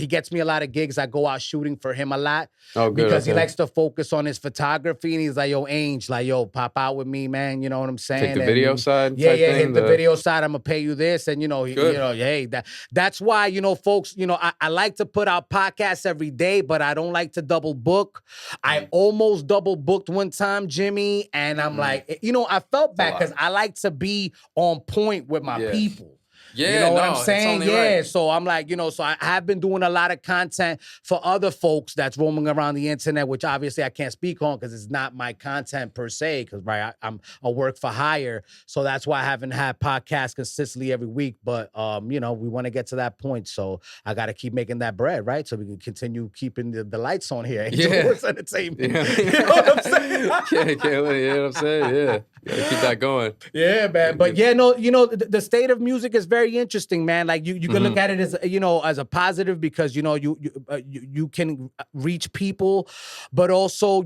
gets me a lot of gigs. I go out shooting for him a lot. Oh, good. Because he likes to focus on his photography, and he's like, yo, Ange, like, yo, pop out with me, man. You know what I'm saying? Take the video side. Yeah. Hit the video side. I'm gonna pay you this, and hey, that's why folks. I like to put out podcasts every day, but I don't like to double book. I almost double booked one time, Jimmy, and I'm like, I felt bad because I like to be on point with my people. Yeah, you know what I'm saying? Yeah. Right. So I'm like, so I have been doing a lot of content for other folks that's roaming around the internet, which obviously I can't speak on because it's not my content per se, because I'm a work for hire. So that's why I haven't had podcasts consistently every week. But we want to get to that point. So I got to keep making that bread, right? So we can continue keeping the lights on here. It's entertainment. Yeah. You know what I'm saying? You know what I'm saying? Yeah. Gotta keep that going. Yeah, man. But the state of music is very interesting, man. Like you can look at it as as a positive because you can reach people, but also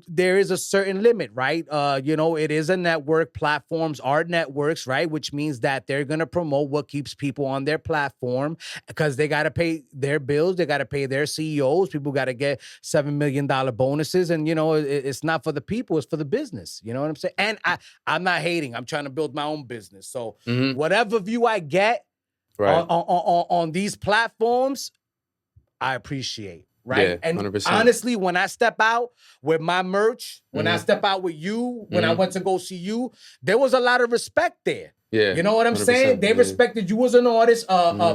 there is a certain limit, right? It is a network. Platforms are networks, right? Which means that they're gonna promote what keeps people on their platform because they gotta pay their bills, they gotta pay their CEOs. People gotta get $7 million bonuses, and it's not for the people, it's for the business. You know what I'm saying? And I'm not hating. I'm trying to build my own business. So whatever view I get on these platforms, I appreciate. Right. Yeah, and 100%. Honestly, when I step out with my merch, when I step out with you, when I went to go see you, there was a lot of respect there. Yeah. You know what I'm saying? They respected you as an artist.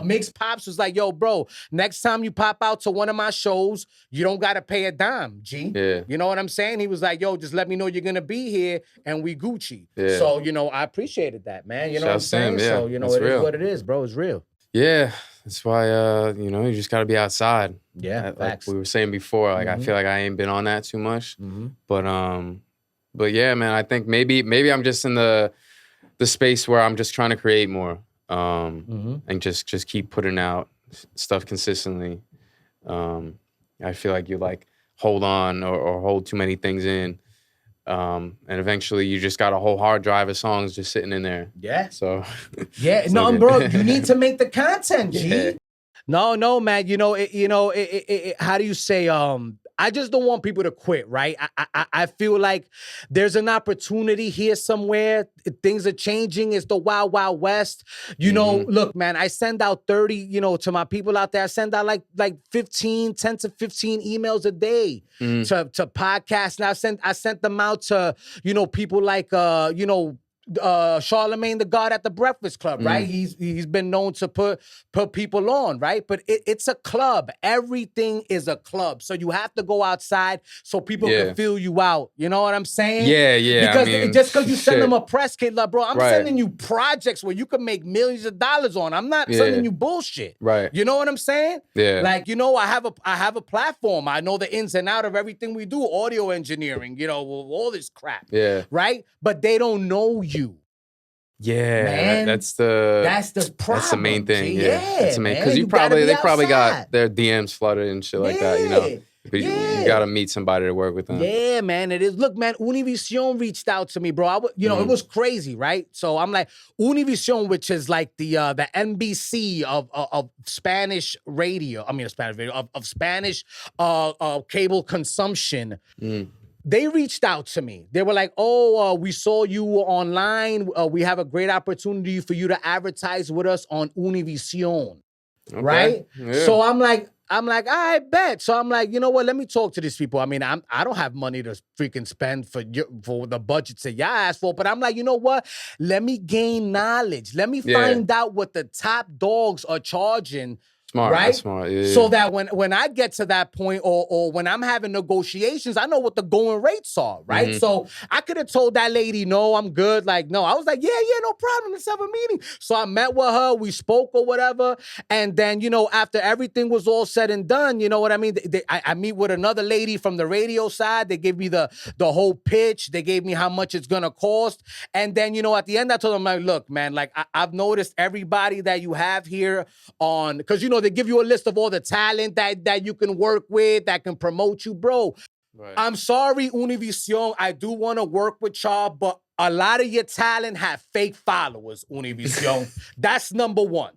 Mix Pops was like, yo, bro, next time you pop out to one of my shows, you don't got to pay a dime, G. Yeah. You know what I'm saying? He was like, yo, just let me know you're going to be here and we Gucci. Yeah. So, I appreciated that, man. You know what I'm saying? Yeah. So, it is what it is, bro. It's real. Yeah. That's why, you just got to be outside. Yeah. Like we were saying before, like I feel like I ain't been on that too much. But yeah, man, I think maybe I'm just in the space where I'm just trying to create more and just keep putting out stuff consistently. I feel like you hold on or hold too many things in. And eventually you just got a whole hard drive of songs just sitting in there. Yeah. So yeah, no, bro, you need to make the content, G. Yeah. No, man. How do you say? I just don't want people to quit, right? I feel like there's an opportunity here somewhere. Things are changing. It's the wild, wild west. Look, man, I send out 30, to my people out there. I send out like 10 to 15 emails a day to podcasts. And I sent them out to, people like, Charlemagne the God at the Breakfast Club, right? He's been known to put people on, right? But it's a club. Everything is a club. So you have to go outside so people can feel you out. You know what I'm saying? Yeah. Because just because you send them a press kit, like, bro, I'm sending you projects where you can make millions of dollars on. I'm not sending you bullshit. Right. You know what I'm saying? Yeah. Like, I have a platform. I know the ins and out of everything we do, audio engineering, all this crap. Yeah. Right? But they don't know you. Yeah, man, that's the problem. That's the main thing. Yeah, that's the main because they probably got their DMs flooded and shit like that. But you got to meet somebody to work with them. Yeah, man, it is. Look, man, Univision reached out to me, bro. It was crazy, right? So I'm like, Univision, which is like the NBC of Spanish radio. I mean, Spanish radio of Spanish cable consumption. They reached out to me. They were like, "Oh, we saw you online. We have a great opportunity for you to advertise with us on Univision." Okay. Right? Yeah. So I'm like, I bet. So I'm like, you know what? Let me talk to these people. I mean, I don't have money to freaking spend for the budgets that y'all asked for, but I'm like, you know what? Let me gain knowledge. Let me find out what the top dogs are charging. Smart, right? That's smart. Yeah. So that when I get to that point or when I'm having negotiations, I know what the going rates are, right? So I could have told that lady, no, I'm good. Like, no, I was like, yeah, no problem. Let's have a meeting. So I met with her, we spoke or whatever. And then, after everything was all said and done, you know what I mean? I meet with another lady from the radio side. They gave me the whole pitch. They gave me how much it's going to cost. And then, at the end, I told them, like, look, man, like I've noticed everybody that you have here on, because, they give you a list of all the talent that you can work with, that can promote you, bro. Right. I'm sorry, Univision. I do want to work with y'all, but a lot of your talent have fake followers, Univision. That's number one.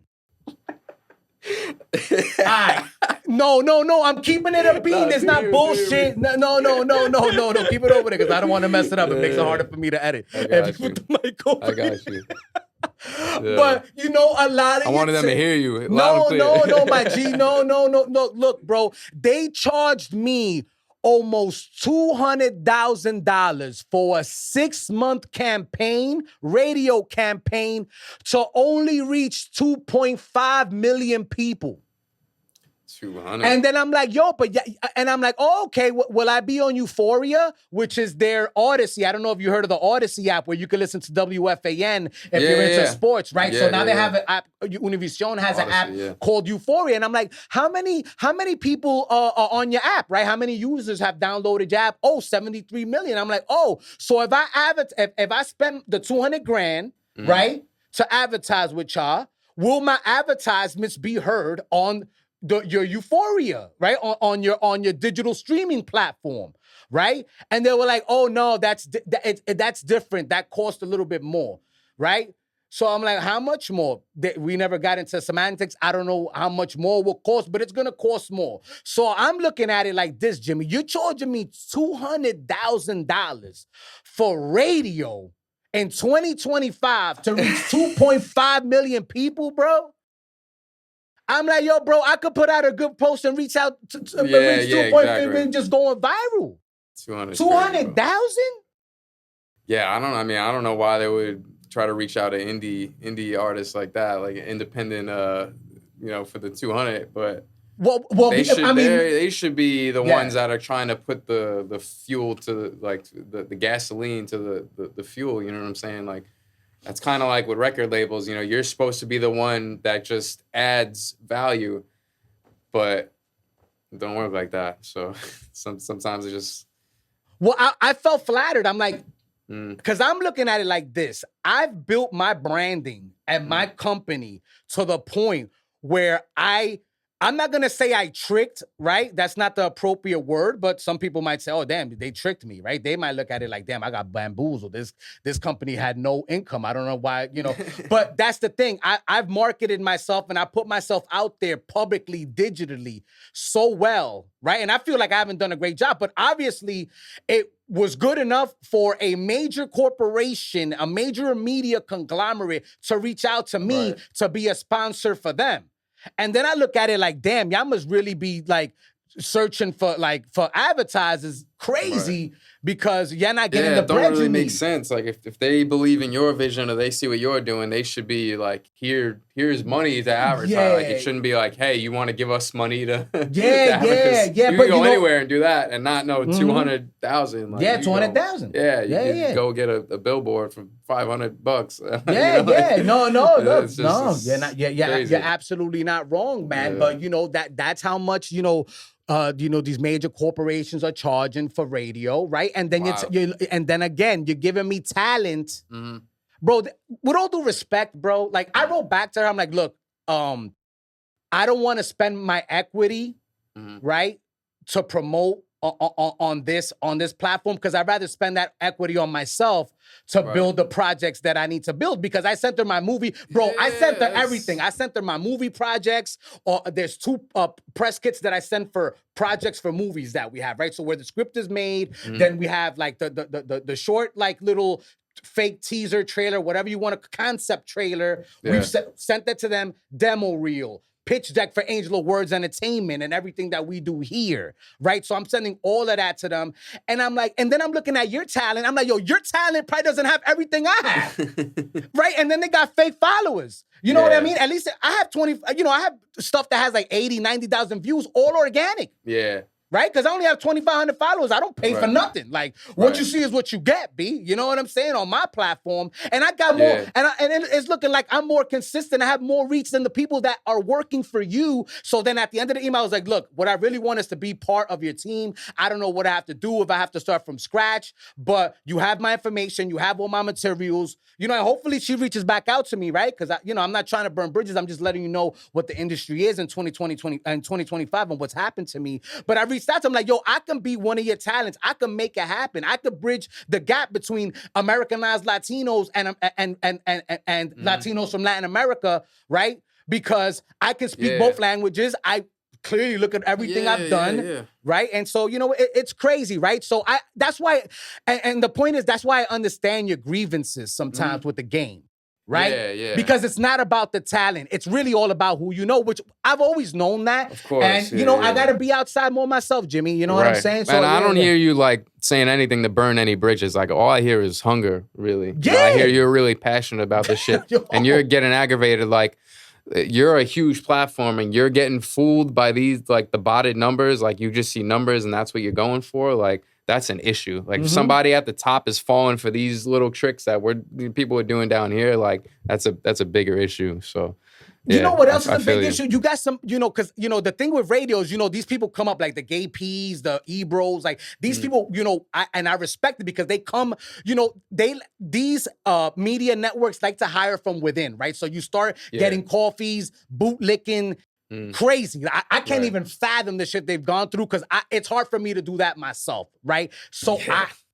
Right. No. I'm keeping it a bean. It's not bullshit. No. Keep it over there because I don't want to mess it up. It makes it harder for me to edit. If you put the mic over. I got you. Yeah. But a lot of I wanted them to hear you. No, my G. No. Look, bro, they charged me almost $200,000 for a 6-month campaign, radio campaign, to only reach 2.5 million people. 200. And then I'm like, and I'm like, oh, okay, will I be on Euphoria, which is their Odyssey? I don't know if you heard of the Odyssey app where you can listen to WFAN if you're into sports, right? So now they have an app, Univision has an app called Euphoria. And I'm like, how many people are on your app, right? How many users have downloaded your app? Oh, 73 million. I'm like, oh, so if I spend the $200,000, right, to advertise with y'all, will my advertisements be heard on your Euphoria, right? On your digital streaming platform, right? And they were like, oh no, that's different. That cost a little bit more, right? So I'm like, how much more? We never got into semantics. I don't know how much more will cost, but it's gonna cost more. So I'm looking at it like this, Jimmy. You're charging me $200,000 for radio in 2025 to reach 2.5 million people, bro. I'm like, yo, bro, I could put out a good post and reach out to reach 2.5 million just going viral. 200,000? Yeah, I don't know why they would try to reach out to indie artists like that, like independent, for the 200. But they should be the ones that are trying to put the fuel to the gasoline to the fuel. You know what I'm saying? Like. That's kind of like with record labels, you're supposed to be the one that just adds value, but it don't work like that. So sometimes it just... Well, I felt flattered. I'm like, because I'm looking at it like this. I've built my branding and my company to the point where I'm not going to say I tricked, right? That's not the appropriate word, but some people might say, oh, damn, they tricked me, right? They might look at it like, damn, I got bamboozled. This company had no income. I don't know why, But that's the thing. I've marketed myself and I put myself out there publicly, digitally so well, right? And I feel like I haven't done a great job, but obviously it was good enough for a major corporation, a major media conglomerate to reach out to me to be a sponsor for them. And then I look at it like, damn, y'all must really be like searching for advertisers crazy because you're not getting the bread you need. It don't really make sense. Like if they believe in your vision or they see what you're doing, they should be like, here's money to advertise. Yeah. Like it shouldn't be like, hey, you want to give us money to yeah. You can go anywhere and do that and not know 200,000. Like, 200,000. You go get a billboard for $500. You're absolutely not wrong, man. Yeah. But that's how much these major corporations are charging for radio, right? And then you're giving me talent, bro. With all due respect, bro, like I wrote back to her. I'm like, look, I don't want to spend my equity, right, to promote on this platform, because I'd rather spend that equity on myself to build the projects that I need to build, because I sent her my movie. Bro, I sent her everything. I sent her my movie projects. There's 2 press kits that I sent for projects for movies that we have, right? So where the script is made, then we have like the short, like little fake teaser trailer, whatever you want, a concept trailer. We've sent that to them, demo reel, pitch deck for Angel of Words Entertainment and everything that we do here, right? So I'm sending all of that to them. And I'm like, and then I'm looking at your talent. I'm like, yo, your talent probably doesn't have everything I have, right? And then they got fake followers. You know what I mean? At least I have 20, I have stuff that has like 80, 90,000 views, all organic. Yeah. Right? Because I only have 2,500 followers. I don't pay for nothing. Like, what you see is what you get, B. You know what I'm saying? On my platform. And I got more, and it's looking like I'm more consistent. I have more reach than the people that are working for you. So then at the end of the email, I was like, look, what I really want is to be part of your team. I don't know what I have to do, if I have to start from scratch, but you have my information. You have all my materials. And hopefully she reaches back out to me, right? Because, I'm not trying to burn bridges. I'm just letting you know what the industry is in 2020 and 2025 and what's happened to me. But I reached out to him like, yo, I can be one of your talents. I can make it happen. I could bridge the gap between Americanized Latinos and Latinos from Latin America, right? Because I can speak both languages. I clearly look at everything I've done, right? And so, it's crazy, right? So that's why, and the point is, that's why I understand your grievances sometimes with the game. Right? Yeah. Because it's not about the talent. It's really all about who you know, which I've always known that. Of course. And, I got to be outside more myself, Jimmy. You know what I'm saying? So, and I don't hear you, like, saying anything to burn any bridges. Like, all I hear is hunger, really. Yeah. I hear you're really passionate about this shit. And you're getting aggravated. Like, you're a huge platform and you're getting fooled by these, like, the botted numbers. Like, you just see numbers and that's what you're going for. Like, that's an issue. Like, if somebody at the top is falling for these little tricks that people are doing down here, like, that's a bigger issue. So, you know what else is a big issue? You got some, because, the thing with radio is, these people come up like the gay P's, the E-bros, like these people, I respect it because they come, these media networks like to hire from within, right? So you start getting coffees, bootlicking, crazy. I can't even fathom the shit they've gone through because it's hard for me to do that myself, right? So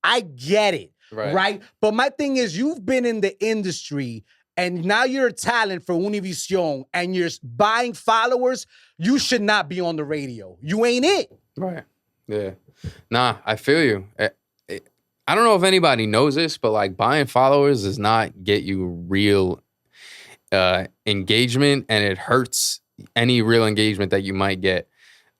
I get it, right? But my thing is, you've been in the industry and now you're a talent for Univision and you're buying followers. You should not be on the radio. You ain't it. Right. Yeah. Nah, I feel you. I don't know if anybody knows this, but like buying followers does not get you real engagement, and it hurts any real engagement that you might get.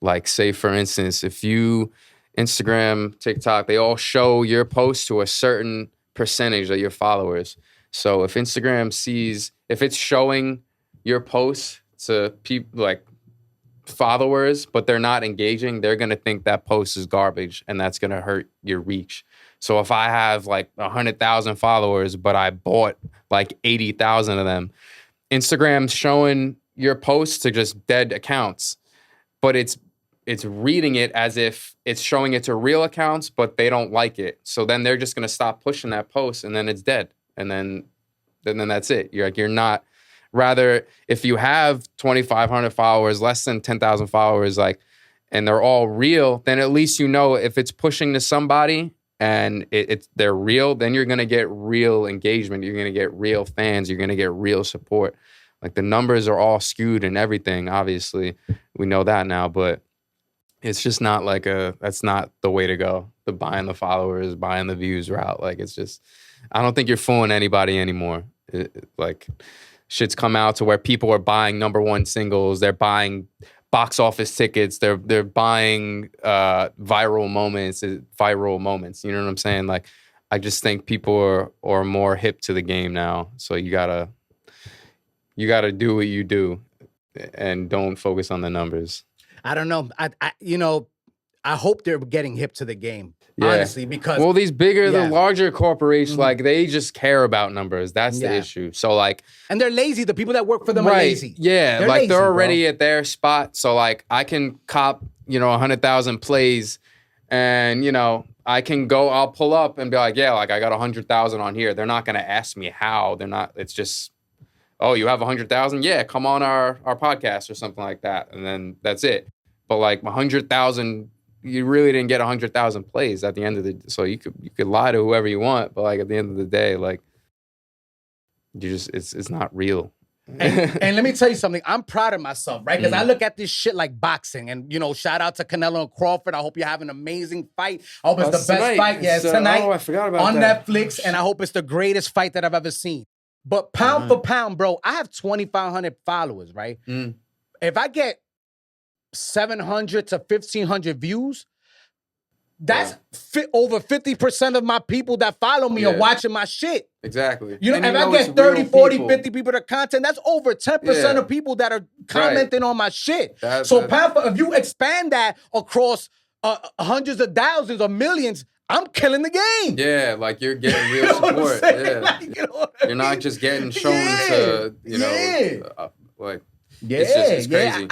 Like, say, for instance, if you Instagram, TikTok, they all show your post to a certain percentage of your followers. So if Instagram sees, if it's showing your post to people, like followers, but they're not engaging, they're going to think that post is garbage, and that's going to hurt your reach. So if I have like 100,000 followers, but I bought like 80,000 of them, Instagram's showing your posts to just dead accounts, but it's reading it as if it's showing it to real accounts, but they don't like it. So then they're just going to stop pushing that post, and then it's dead. And then that's it. You're not, rather, if you have 2,500 followers, less than 10,000 followers, like, and they're all real, then at least if it's pushing to somebody and they're real, then you're going to get real engagement. You're going to get real fans. You're going to get real support. Like, the numbers are all skewed and everything, obviously. We know that now, but it's just not like that's not the way to go. The buying the followers, buying the views route. Like, it's just, I don't think you're fooling anybody anymore. Like, shit's come out to where people are buying #1 singles. They're buying box office tickets. They're buying viral moments. You know what I'm saying? Like, I just think people are more hip to the game now. So you gotta do what you do, and don't focus on the numbers. I don't know. I hope they're getting hip to the game. Yeah. Honestly, because these the larger corporations, like, they just care about numbers. That's the issue. So, like, and they're lazy. The people that work for them are lazy. Yeah, they're like lazy, they're already at their spot. So, like, I can cop 100,000 plays, and I'll pull up and be like, yeah, like, I got 100,000 on here. They're not gonna ask me how. They're not. It's just, oh, you have 100,000? Yeah, come on our podcast or something like that, and then that's it. But like 100,000 you really didn't get 100,000 plays at the end of the. So you could lie to whoever you want, but like at the end of the day, like it's not real. And let me tell you something. I'm proud of myself, right? Because I look at this shit like boxing. And, shout out to Canelo and Crawford. I hope you have an amazing fight. I hope it's the best fight. Yeah, it's tonight. I forgot about on that. Netflix. And I hope it's the greatest fight that I've ever seen. But pound for pound, bro, I have 2,500 followers, right? If I get 700 to 1,500 views, that's over 50% of my people that follow me are watching my shit. Exactly. If I get 30, 40, 50 people to content, that's over 10% of people that are commenting on my shit. If you expand that across hundreds of thousands or millions, I'm killing the game. Yeah, like you're getting real support. Yeah. Like, you're not just getting shown to, like. Yeah, it's crazy.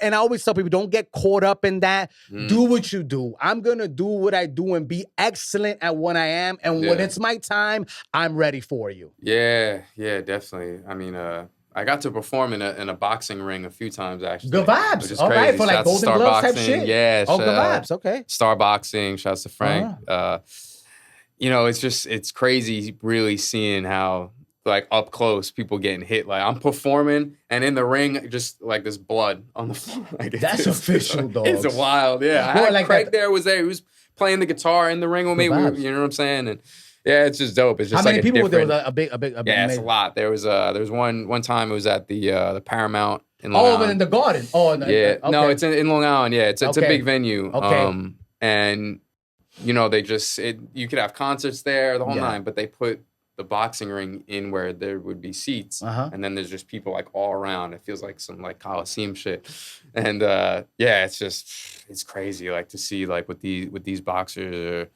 And I always tell people, don't get caught up in that. Do what you do. I'm going to do what I do and be excellent at what I am. And when it's my time, I'm ready for you. Yeah, definitely. I mean, I got to perform in a boxing ring a few times, actually. Good vibes. All right, for like Golden Gloves type shit? Yeah. Good vibes, okay. Star Boxing, shouts to Frank. It's crazy really seeing how, like, up close, people getting hit. Like, I'm performing, and in the ring, just, like, this blood on the floor. Like, that's official, dog. It's wild, yeah. Craig there was there. He was playing the guitar in the ring with me. You know what I'm saying? And, yeah, it's just dope. It's just how many people were there? Was a big yeah, it's a lot. There was one time it was at the Paramount in Long Island. In the Garden. No, it's in Long Island. Yeah, it's a big venue. Okay. And, they just, you could have concerts there, the whole nine, but they put the boxing ring in where there would be seats, and then there's just people like all around. It feels like some like Coliseum shit, and it's crazy like to see like with these boxers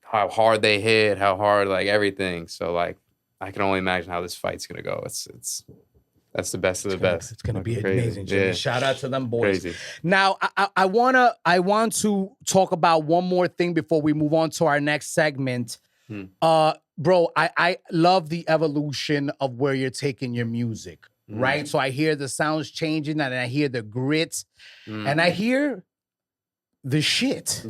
how hard they hit, how hard like everything. So like I can only imagine how this fight's gonna go. That's the best of the best. It's gonna be amazing, Jimmy. Yeah. Shout out to them boys. Crazy. Now I want to talk about one more thing before we move on to our next segment. Bro, I love the evolution of where you're taking your music, right? So I hear the sounds changing, and I hear the grit, and I hear the shit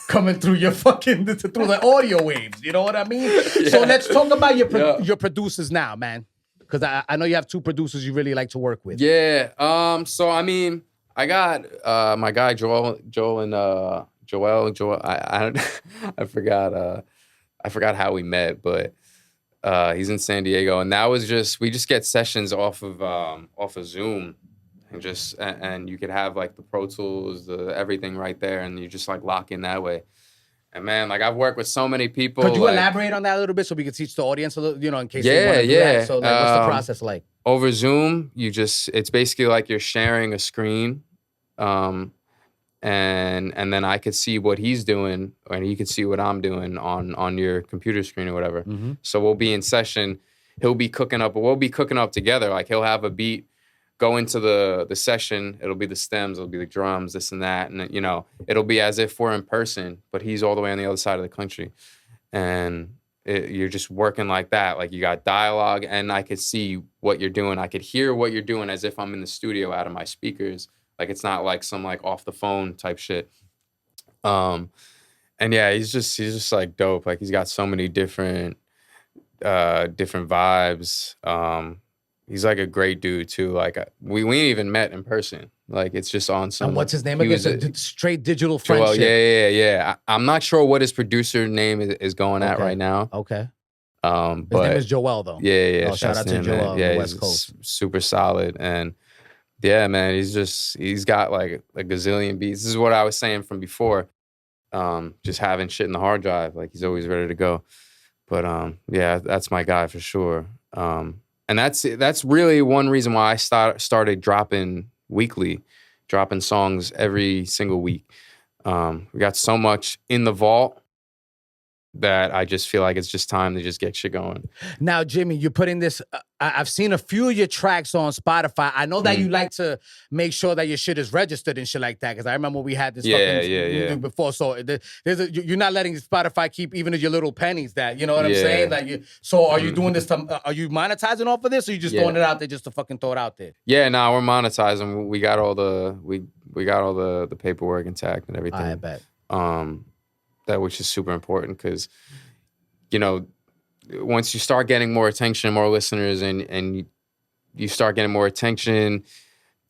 coming through your through the audio waves. You know what I mean? Yeah. So let's talk about your producers now, man, because I know you have two producers you really like to work with. Yeah. So I mean, I got my guy Joel and Joel. I forgot. I forgot how we met, but he's in San Diego, and that was we just get sessions off of Zoom, and you could have like the Pro Tools, everything right there, and you just like lock in that way. And man, like I've worked with so many people. Could you elaborate on that a little bit so we can teach the audience a little, in case they want to do that? So like, what's the process like? Over Zoom, it's basically like you're sharing a screen. And then I could see what he's doing, and he could see what I'm doing on your computer screen or whatever. So we'll be in session. He'll be cooking up, but we'll be cooking up together. Like he'll have a beat, go into the session. It'll be the stems, it'll be the drums, this and that, and it'll be as if we're in person, but he's all the way on the other side of the country, and you're just working like that. Like you got dialogue, and I could see what you're doing. I could hear what you're doing as if I'm in the studio out of my speakers. Like it's not like some like off the phone type shit. And yeah, he's just like dope. Like he's got so many different vibes. He's like a great dude too. Like we ain't even met in person. Like it's just on some. And what's his name again? Straight digital friendship. Yeah. I'm not sure what his producer name is going at right now. Okay. His name is Joel though. Yeah. Shout out to Joel on the West Coast. Super solid. And yeah, man, he's got like a gazillion beats. This is what I was saying from before. Just having shit in the hard drive, like he's always ready to go. But yeah, that's my guy for sure. And that's really one reason why I started dropping weekly, dropping songs every single week. We got so much in the vault that I just feel like it's just time to just get shit going. Now, Jimmy, you're putting this, I've seen a few of your tracks on Spotify. I know that you like to make sure that your shit is registered and shit like that, because I remember we had this fucking before. So you're not letting Spotify keep even your little pennies that, you know what I'm saying? Like, so are you doing this, are you monetizing off of this, or you just throwing it out there just to fucking throw it out there? Yeah, we're monetizing. We got all the, We got all the paperwork intact and everything. I bet. That which is super important because, you know, once you start getting more attention, more listeners, and you start getting more attention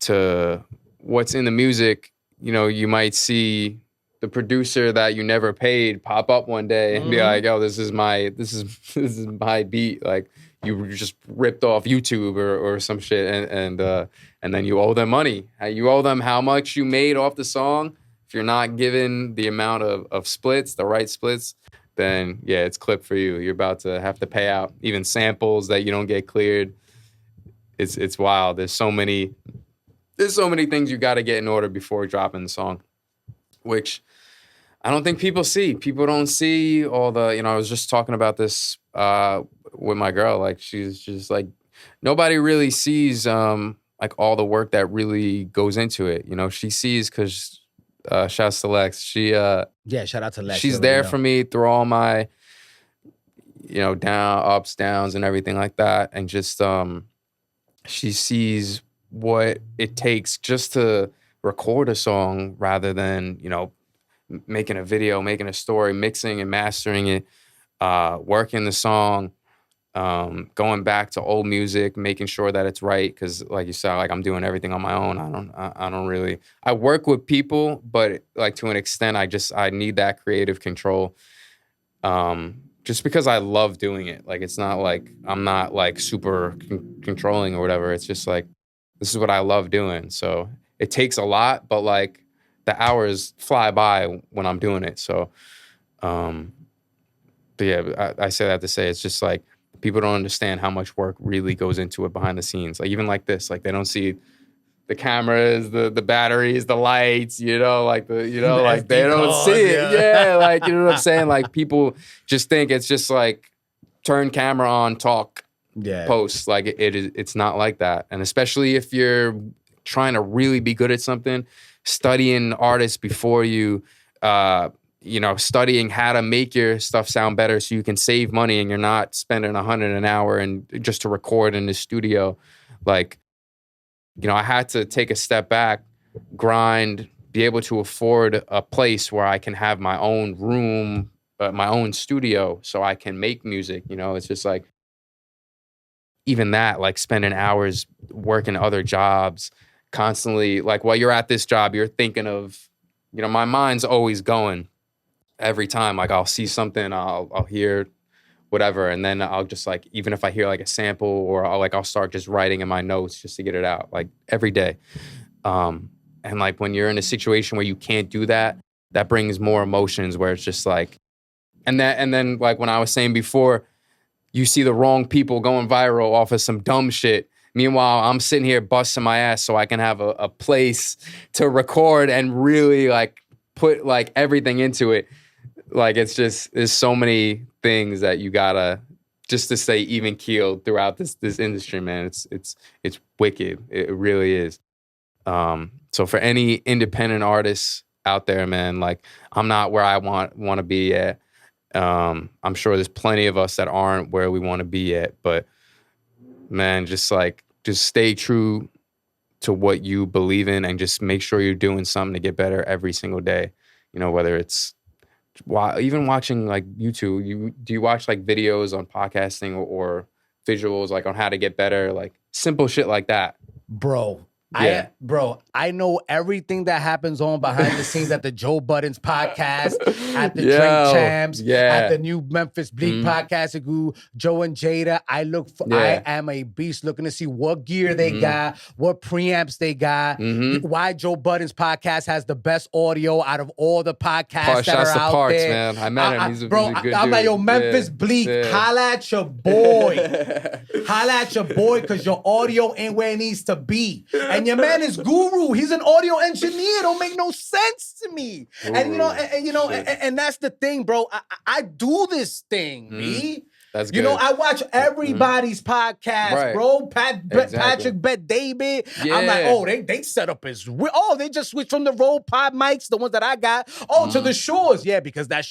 to what's in the music, you know, you might see the producer that you never paid pop up one day and be like, "Yo, this is my beat." Like you just ripped off YouTube or some shit, and then you owe them money. You owe them how much you made off the song. If you're not given the amount of splits, the right splits, then yeah, it's clipped for you. You're about to have to pay out even samples that you don't get cleared. It's wild. There's so many things you got to get in order before dropping the song, which I don't think people see. People don't see all the, you know, I was just talking about this with my girl. Like, she's just like, nobody really sees like all the work that really goes into it. You know, she sees because shouts to Lex. Yeah, shout out to Lex. She's there for me through all my, you know, ups, downs, and everything like that. And just she sees what it takes just to record a song rather than, you know, making a video, making a story, mixing and mastering it, working the song, going back to old music, making sure that it's right. Cause like you said, like I'm doing everything on my own. I don't really, I work with people, but like to an extent, I need that creative control. Just because I love doing it. Like, it's not like, I'm not like super controlling or whatever. It's just like, this is what I love doing. So it takes a lot, but like, the hours fly by when I'm doing it. So, but yeah, I say that to say it's just like people don't understand how much work really goes into it behind the scenes. Like even like this, like they don't see the cameras, the batteries, the lights, you know, like like they don't see it. Yeah, like you know what I'm saying? Like people just think it's just like turn camera on, talk, post. Like it's not like that. And especially if you're trying to really be good at something, studying artists before you, you know, studying how to make your stuff sound better so you can save money and you're not spending $100 an hour and just to record in the studio. Like, you know, I had to take a step back, grind, be able to afford a place where I can have my own room, my own studio so I can make music. You know, it's just like, even that, like spending hours working other jobs, constantly, like while you're at this job, you're thinking of, you know, my mind's always going every time. Like I'll see something, I'll hear whatever, and then I'll just like, even if I hear like a sample or I'll start just writing in my notes just to get it out, like every day. And like when you're in a situation where you can't do that, that brings more emotions where it's just like, and then like when I was saying before, you see the wrong people going viral off of some dumb shit. Meanwhile, I'm sitting here busting my ass so I can have a place to record and really like put like everything into it. Like it's just, there's so many things that you gotta just to stay even keeled throughout this industry, man. It's wicked. It really is. So for any independent artists out there, man, like I'm not where I want to be at. I'm sure there's plenty of us that aren't where we want to be at, but man, just stay true to what you believe in and just make sure you're doing something to get better every single day. You know, whether it's even watching like YouTube, do you watch like videos on podcasting or visuals like on how to get better, like simple shit like that? Bro. Yeah. I know everything that happens on behind the scenes at the Joe Budden's podcast, at the Drink Champs, at the new Memphis Bleak podcast, Joe and Jada. I am a beast looking to see what gear they got, what preamps they got, why Joe Budden's podcast has the best audio out of all the podcasts that are out Parks, there. Man. I met him. He's a good I'm dude. like, yo, Memphis Bleak, holla at your boy. Holla at your boy, because your audio ain't where it needs to be. And your man is Guru. He's an audio engineer. Don't make no sense to me. Guru. And you know, and that's the thing, bro. I do this thing, me. That's You know, good. I watch everybody's podcast, Right. bro. Exactly. Patrick Bet David. Yeah. I'm like, oh, they set up as they just switched from the Rode Pod mics, the ones that I got, to the Shores. Yeah, because those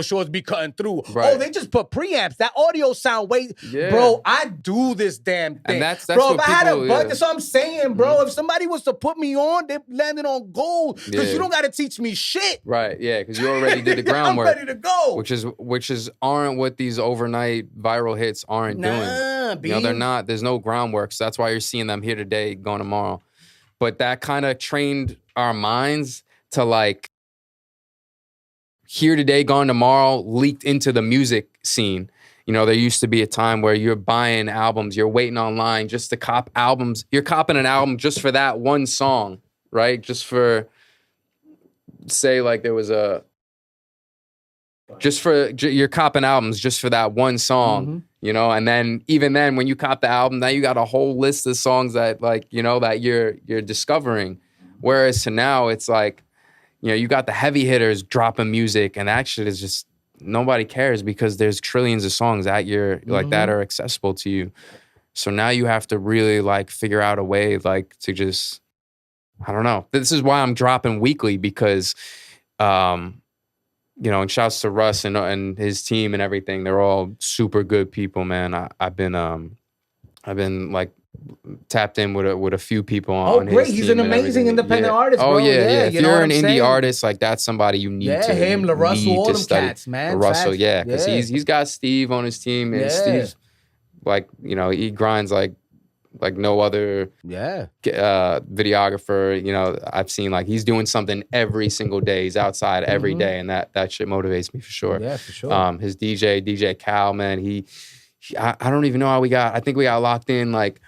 Shores be cutting through. Right. Oh, they just put preamps. That audio sound Yeah. bro. I do this damn thing. And that's bro, what if I had a people- budget, yeah. that's what I'm saying, bro. If somebody was to put me on, they landed on gold. Because Yeah. you don't got to teach me shit. Right, yeah, because you already did the groundwork. I'm ready to go. Which is aren't what these overnight viral hits aren't doing. You know, they're not. There's no groundwork, so that's why you're seeing them here today, going tomorrow. But that kind of trained our minds to like here today, gone tomorrow, leaked into the music scene. You know, there used to be a time where you're buying albums, you're waiting online just to cop albums. You're copping an album just for that one song, right? Just for, say, like there was you're copping albums just for that one song, you know? And then, even then, when you cop the album, now you got a whole list of songs that, like, you know, that you're discovering. Whereas to now, it's like, you know, you got the heavy hitters dropping music, and that shit is just, nobody cares because there's trillions of songs that like that are accessible to you. So now you have to really like figure out a way like to just, I don't know. This is why I'm dropping weekly because, you know, and shouts to Russ and his team and everything. They're all super good people, man. I've been like tapped in with a few people on his great. He's team an and amazing everything. independent Yeah. artist, bro. Oh, yeah. If you know you're what an I'm indie saying? artist, like that's somebody you need to him, LaRussell, all them study. cats, man. Russell, Facts. yeah. Because Yeah. he's got Steve on his team, and Steve's like, you know, he grinds like no other videographer. You know, I've seen, like, he's doing something every single day. He's outside every day, and that shit motivates me for sure. Yeah, for sure. His DJ Cal, man, I don't even know how I think we got locked in. Like,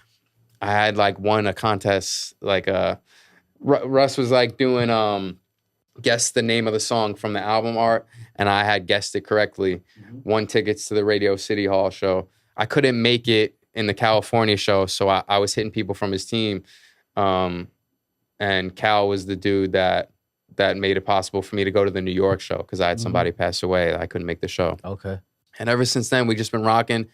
I had like won a contest, like Russ was like doing guess the name of the song from the album art, and I had guessed it correctly. Won tickets to the Radio City Hall show. I couldn't make it in the California show, so I was hitting people from his team, and Cal was the dude that made it possible for me to go to the New York show because I had somebody pass away. I couldn't make the show. Okay. And ever since then, we just been rocking,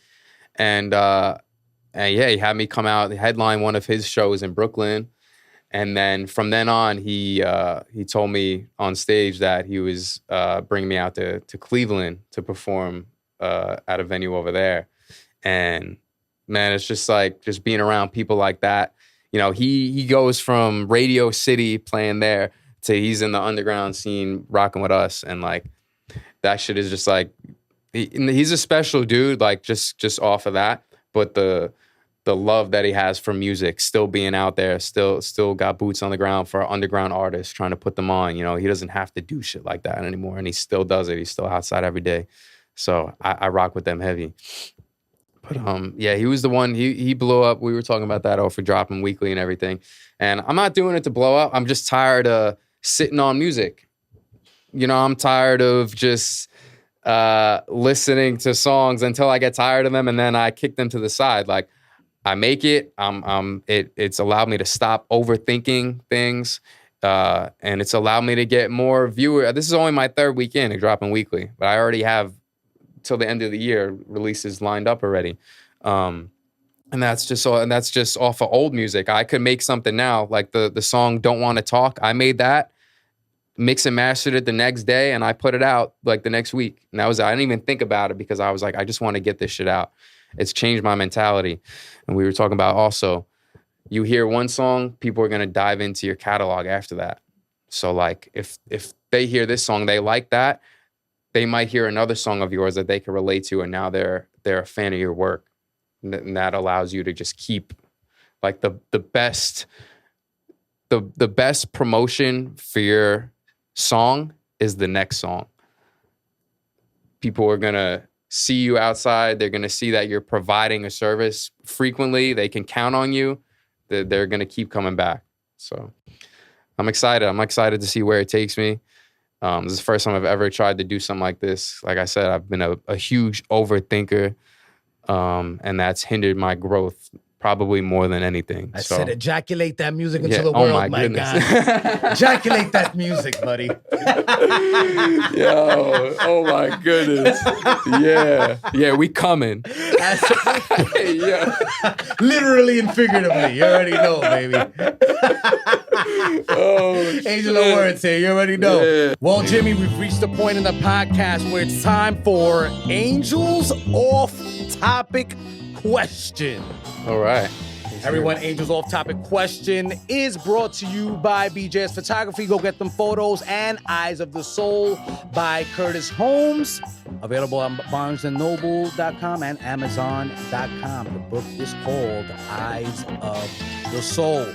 and yeah, he had me come out, headline one of his shows in Brooklyn. And then from then on, he told me on stage that he was bringing me out to Cleveland to perform at a venue over there. And man, it's just like, just being around people like that. You know, he goes from Radio City playing there to he's in the underground scene rocking with us. And like, that shit is just like, he's a special dude, like just off of that. But the love that he has for music, still being out there, still got boots on the ground for underground artists, trying to put them on. You know, he doesn't have to do shit like that anymore, and he still does it. He's still outside every day. So I rock with them heavy. But yeah, he was the one, he blew up. We were talking about that for dropping weekly and everything. And I'm not doing it to blow up. I'm just tired of sitting on music. You know, I'm tired of just listening to songs until I get tired of them, and then I kick them to the side. Like, I make it. It's allowed me to stop overthinking things, and it's allowed me to get more viewers. This is only my third weekend of dropping weekly, but I already have till the end of the year releases lined up already, and that's just off of old music. I could make something now, like the song "Don't Want to Talk." I made that, mix and mastered it the next day, and I put it out like the next week. And that was, I didn't even think about it because I was like, I just want to get this shit out. It's changed my mentality. And we were talking about also, you hear one song, people are going to dive into your catalog after that. So like, if they hear this song, they like that, they might hear another song of yours that they can relate to, and now they're a fan of your work. And that allows you to just keep like the best promotion for your song is the next song. People are going to see you outside. They're going to see that you're providing a service frequently. They can count on you. They're going to keep coming back. So I'm excited. I'm excited to see where it takes me. This is the first time I've ever tried to do something like this. Like I said, I've been a huge overthinker, and that's hindered my growth probably more than anything. I said ejaculate that music into Yeah, the oh world, my my goodness. God. Ejaculate that music, buddy. Yo, oh my goodness. Yeah, we coming. Yeah. Literally and figuratively. You already know, baby. Oh, Angel of Words here. You already know. Yeah. Well, Jimmy, we've reached the point in the podcast where it's time for Angels Off Topic Question. All right. Everyone, Angels Off Topic Question is brought to you by BJ's Photography. Go get them photos. And Eyes of the Soul by Curtis Holmes. Available on BarnesandNoble.com and Amazon.com. The book is called Eyes of the Soul.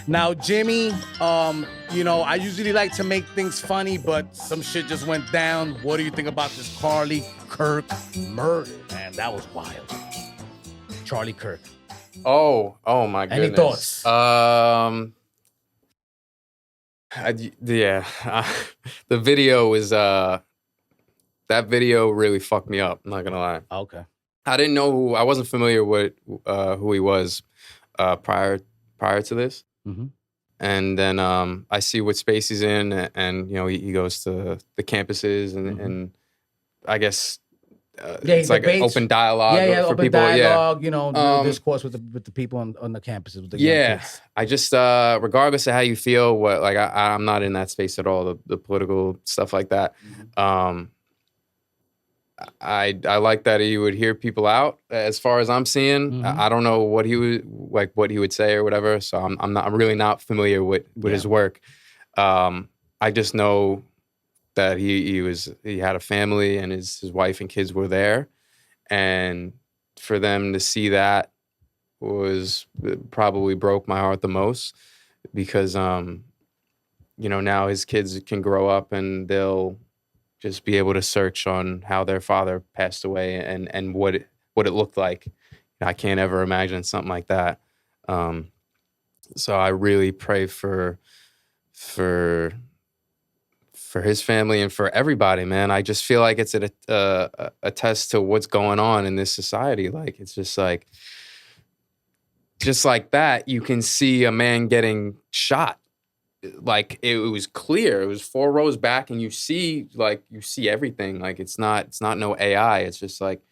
Now, Jimmy, I usually like to make things funny, but some shit just went down. What do you think about this KIRK murder? Man, that was wild. Charlie Kirk. Oh my goodness. Any thoughts? The video is that video really fucked me up. I'm not gonna lie. Okay. I didn't know I wasn't familiar with who he was prior to this. Mm-hmm. And then I see what space he's in, and he goes to the campuses, and I guess it's like an open dialogue for open people. Dialogue, discourse with the people on the campuses. With the young kids. I just regardless of how you feel, I'm not in that space at all. The political stuff like that. Mm-hmm. I like that he would hear people out. As far as I'm seeing, Mm-hmm. I don't know what he would say or whatever. So I'm really not familiar with his work. I just know that he had a family and his wife and kids were there, and for them to see that was probably broke my heart the most, because now his kids can grow up and they'll just be able to search on how their father passed away and what it looked like. I can't ever imagine something like that. So I really pray for his family and for everybody, man. I just feel like it's a test to what's going on in this society. Like, it's just like that, you can see a man getting shot. Like, it was clear. It was 4 rows back, and you see everything. Like, it's not no AI. It's just like,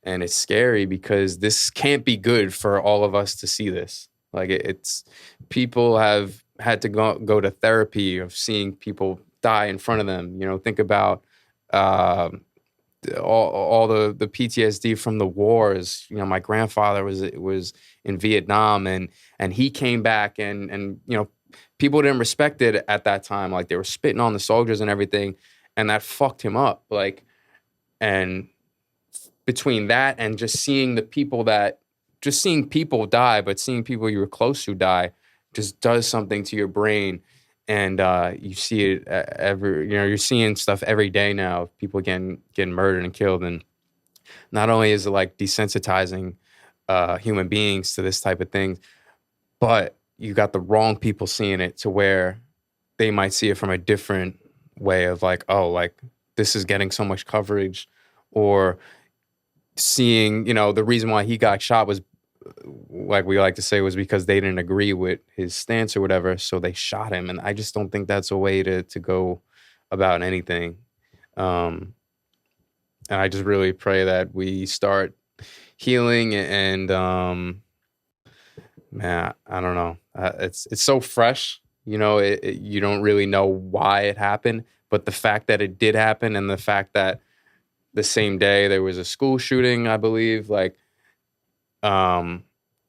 and it's scary because this can't be good for all of us to see this. Like, it's people have had to go to therapy of seeing people die in front of them. Think about all the PTSD from the wars. My grandfather was in Vietnam, and he came back, and people didn't respect it at that time. Like, they were spitting on the soldiers and everything, and that fucked him up. Like, and between that and just seeing people die, but seeing people you were close to die just does something to your brain. And you see it you're seeing stuff every day now, people getting murdered and killed. And not only is it like desensitizing human beings to this type of thing, but you got the wrong people seeing it to where they might see it from a different way of like, oh, like, this is getting so much coverage, or seeing, the reason why he got shot was, like we like to say, was because they didn't agree with his stance or whatever, so they shot him. And I just don't think that's a way to go about anything. And I just really pray that we start healing. And man, I don't know. It's so fresh. You don't really know why it happened, but the fact that it did happen, and the fact that the same day there was a school shooting, I believe, like,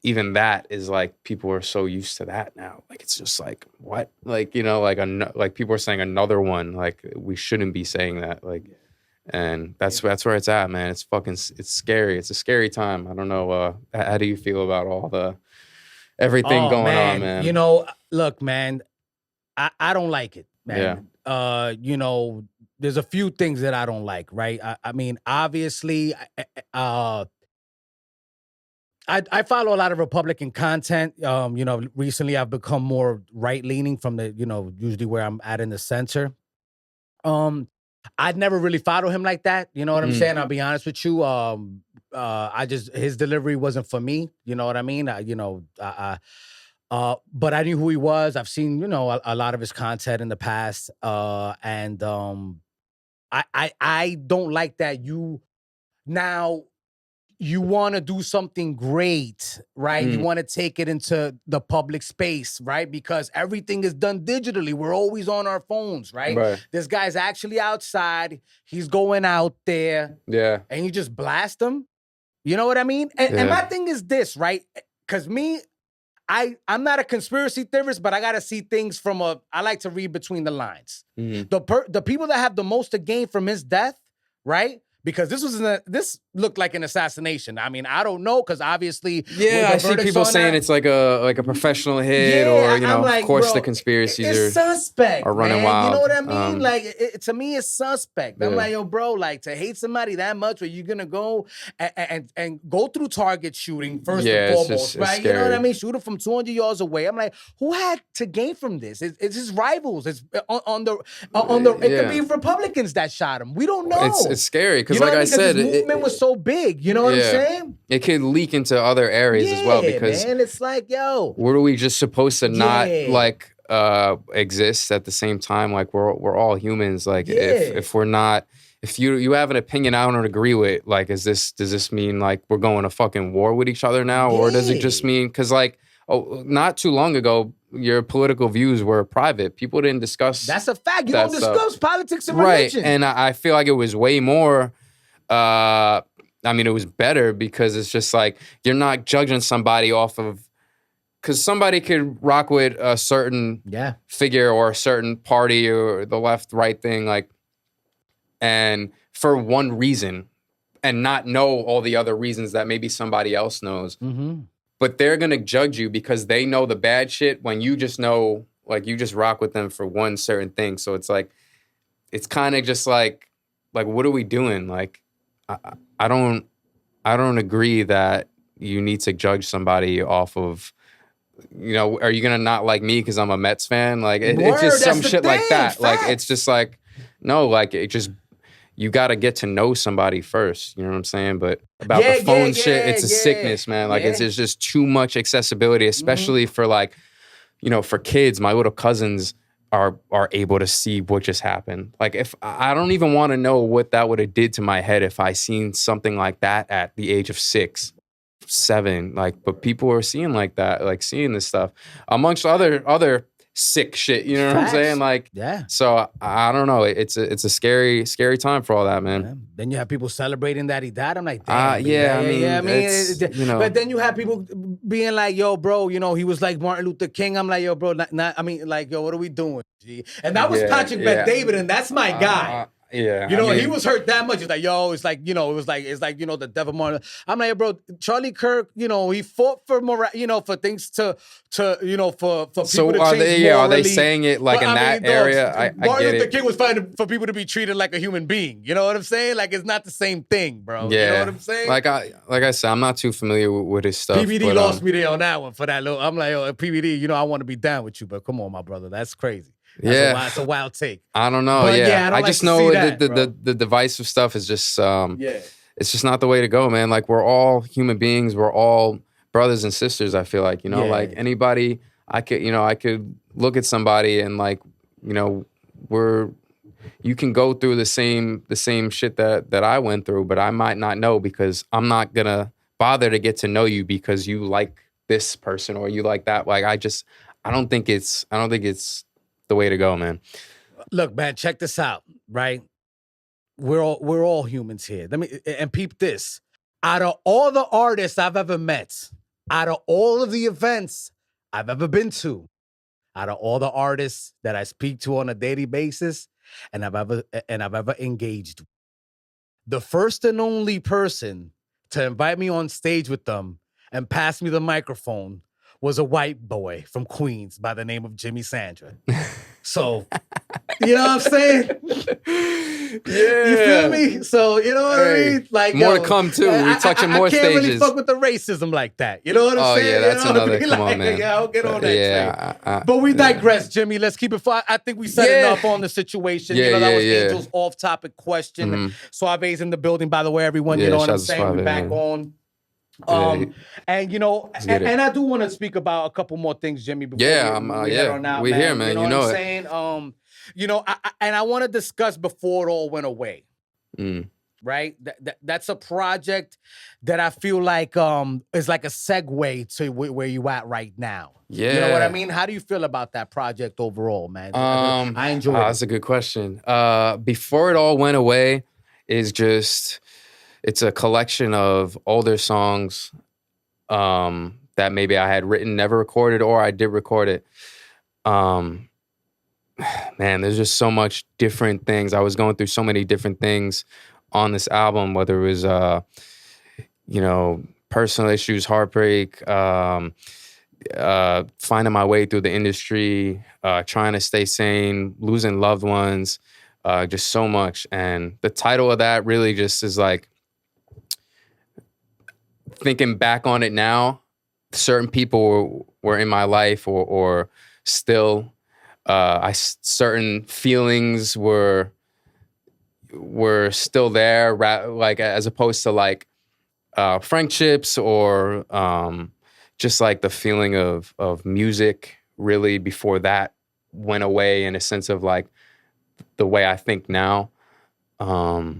even that is like, people are so used to that now. Like, it's just like, what? Like, like people are saying another one. Like, we shouldn't be saying that. Like, and that's where it's at, man. It's scary. It's a scary time. I don't know. How do you feel about everything going on, man? Look, man, I don't like it, man. Yeah. There's a few things that I don't like, right? I mean, obviously, I follow a lot of Republican content. Recently I've become more right-leaning from the, usually where I'm at in the center. I'd never really followed him like that. You know what I'm Mm. saying? I'll be honest with you. His delivery wasn't for me. You know what I mean? But I knew who he was. I've seen, a lot of his content in the past. And I don't like that you want to do something great, right? You want to take it into the public space, right? Because everything is done digitally. We're always on our phones, right? This guy's actually outside. He's going out there. Yeah. And you just blast him. You know what I mean? And my thing is this, right? Because I'm not a conspiracy theorist, but I got to see things I like to read between the lines. The people that have the most to gain from his death, right? Because this looked like an assassination. I mean, I don't know, because obviously, I see people saying it's like a professional hit, or like, of course, bro, the conspiracies it's suspect, are running man. wild. You know what I mean? To me, it's suspect. I'm like, yo, bro, like, to hate somebody that much, where you're gonna go and go through target shooting first and foremost, right? Scary. You know what I mean? Shoot it from 200 yards away. I'm like, who had to gain from this? It's his rivals. It's it could be Republicans that shot him. We don't know. It's scary, because like I said, his movement was so big. You know what I'm saying? It could leak into other areas as well, because man, it's like, yo, what are we just supposed to not like exist at the same time? Like, we're all humans. Like, if we're not, if you have an opinion I don't agree with, like, does this mean like we're going to fucking war with each other now, or does it just mean, because like, not too long ago, your political views were private. People didn't discuss. That's a fact. You don't discuss politics and religion, right? And I feel like it was way more. I mean, it was better, because it's just like, you're not judging somebody off of, because somebody could rock with a certain figure or a certain party or the left, right thing, like, and for one reason, and not know all the other reasons that maybe somebody else knows. But they're going to judge you because they know the bad shit, when you just know, like, you just rock with them for one certain thing. So it's like, it's kind of just like, what are we doing? Like, I don't agree that you need to judge somebody off of, are you going to not like me because I'm a Mets fan? Like, it's just some shit like that. Facts. Like, it's just like, no, like, you got to get to know somebody first. You know what I'm saying? But about the phone shit, it's a sickness, man. Like, it's just too much accessibility, especially for like, for kids. My little cousins are able to see what just happened. Like, if I don't even want to know what that would have did to my head if I seen something like that at the age of 6, 7. Like, but people are seeing like that, like seeing this stuff amongst other sick shit. You know what I'm saying? Like, So I don't know. It's a scary time for all that, man. Yeah. Then you have people celebrating that he died. I'm like, damn. I mean, but then you have people being like, yo, bro, he was like Martin Luther King. I'm like, yo, bro, yo, what are we doing, G? And that was Patrick Bet-David, and that's my guy. He was hurt that much. It's like, yo, it's like, the death of Martin. I'm like, bro, Charlie Kirk, he fought for for things to for people so to are change they? morally. Are they saying it like in that area? I Martin get Luther it. King was fighting for people to be treated like a human being. You know what I'm saying? Like, it's not the same thing, bro. Yeah. You know what I'm saying? Like I said, I'm not too familiar with his stuff. PBD lost me there on that one for that little. I'm like, yo, PBD, I want to be down with you, but come on, my brother, that's crazy. That's a wild take. I don't know. But I just know the divisive stuff is just it's just not the way to go, man. Like, we're all human beings. We're all brothers and sisters. I feel like like anybody. I could look at somebody and like you can go through the same shit that I went through, but I might not know, because I'm not gonna bother to get to know you because you like this person or you like that. Like, I don't think it's the way to go, man. Look, man, check this out, right? We're all humans here. And peep this. Out of all the artists I've ever met, out of all of the events I've ever been to, out of all the artists that I speak to on a daily basis and I've ever engaged with, the first and only person to invite me on stage with them and pass me the microphone was a white boy from Queens by the name of Jimmy Sandra. So, you know what I'm saying? You feel me? So you know what I mean? Like more to come too. We're touching more I can't really stages. fuck with the racism like that. You know what I'm saying? Yeah, that's you know another. what I mean? Come Like, on, man. Yeah, I'll get on that. Yeah, but we digress, Jimmy. Let's keep it fun. I think we said enough on the situation. Yeah, that was Angel's off-topic question. Mm-hmm. Suave's in the building, by the way, everyone. You know what I'm saying? Suave, We're back man. on. And and I do want to speak about a couple more things, Jimmy. Before we head on out, we here, man. You know what I'm saying? I want to discuss before it all went away. Right? That's a project that I feel like is like a segue to where you at right now. Yeah. You know what I mean? How do you feel about that project overall, man? I enjoyed it. That's a good question. Before it all went away is just, it's a collection of older songs that maybe I had written, never recorded, or I did record it. Man, there's just so much different things. I was going through so many different things on this album, whether it was, personal issues, heartbreak, finding my way through the industry, trying to stay sane, losing loved ones, just so much. And the title of that really just is like, thinking back on it now, certain people were in my life or still, certain feelings were still there, like as opposed to like friendships or just like the feeling of music really before that went away, in a sense of like the way I think now. I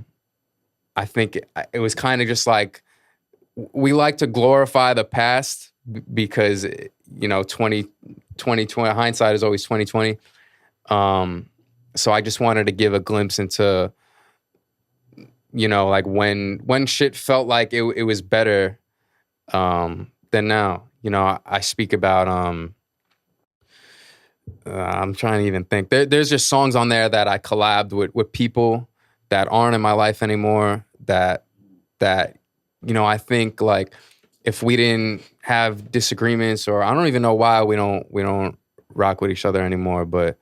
think it was kind of just like, we like to glorify the past because 2020 hindsight is always 2020. So I just wanted to give a glimpse into, like when shit felt like it was better than now. I speak about I'm trying to even think. There's just songs on there that I collabed with people that aren't in my life anymore, that I think like if we didn't have disagreements, or I don't even know why we don't rock with each other anymore, but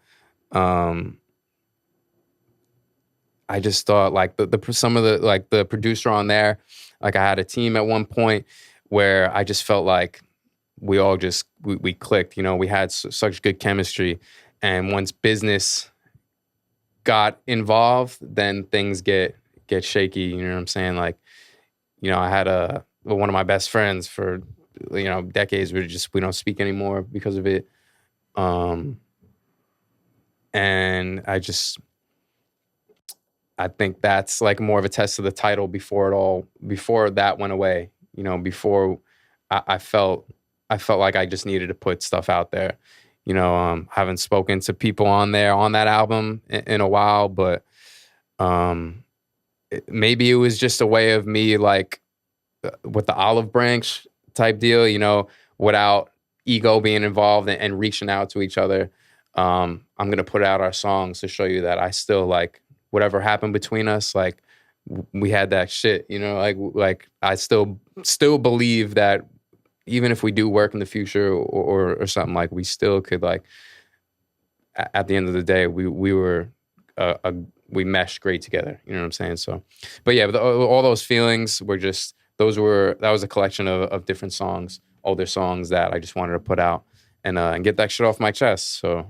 I just thought like some of the like the producer on there, like I had a team at one point where I just felt like we all just we clicked. We had such good chemistry, and once business got involved, then things get shaky. You know what I'm saying? Like, I had one of my best friends for decades. We don't speak anymore because of it. And I think that's like more of a test of the title before that went away. Before I felt like I just needed to put stuff out there. Haven't spoken to people on that album in a while, but maybe it was just a way of me like with the olive branch type deal, without ego being involved and reaching out to each other. I'm going to put out our songs to show you that I still like whatever happened between us. Like we had that shit, like I still believe that even if we do work in the future or something, like we still could like, at the end of the day, we were, we meshed great together. You know what I'm saying? So, but yeah, all those feelings were just, that was a collection of different songs, older songs that I just wanted to put out and get that shit off my chest. So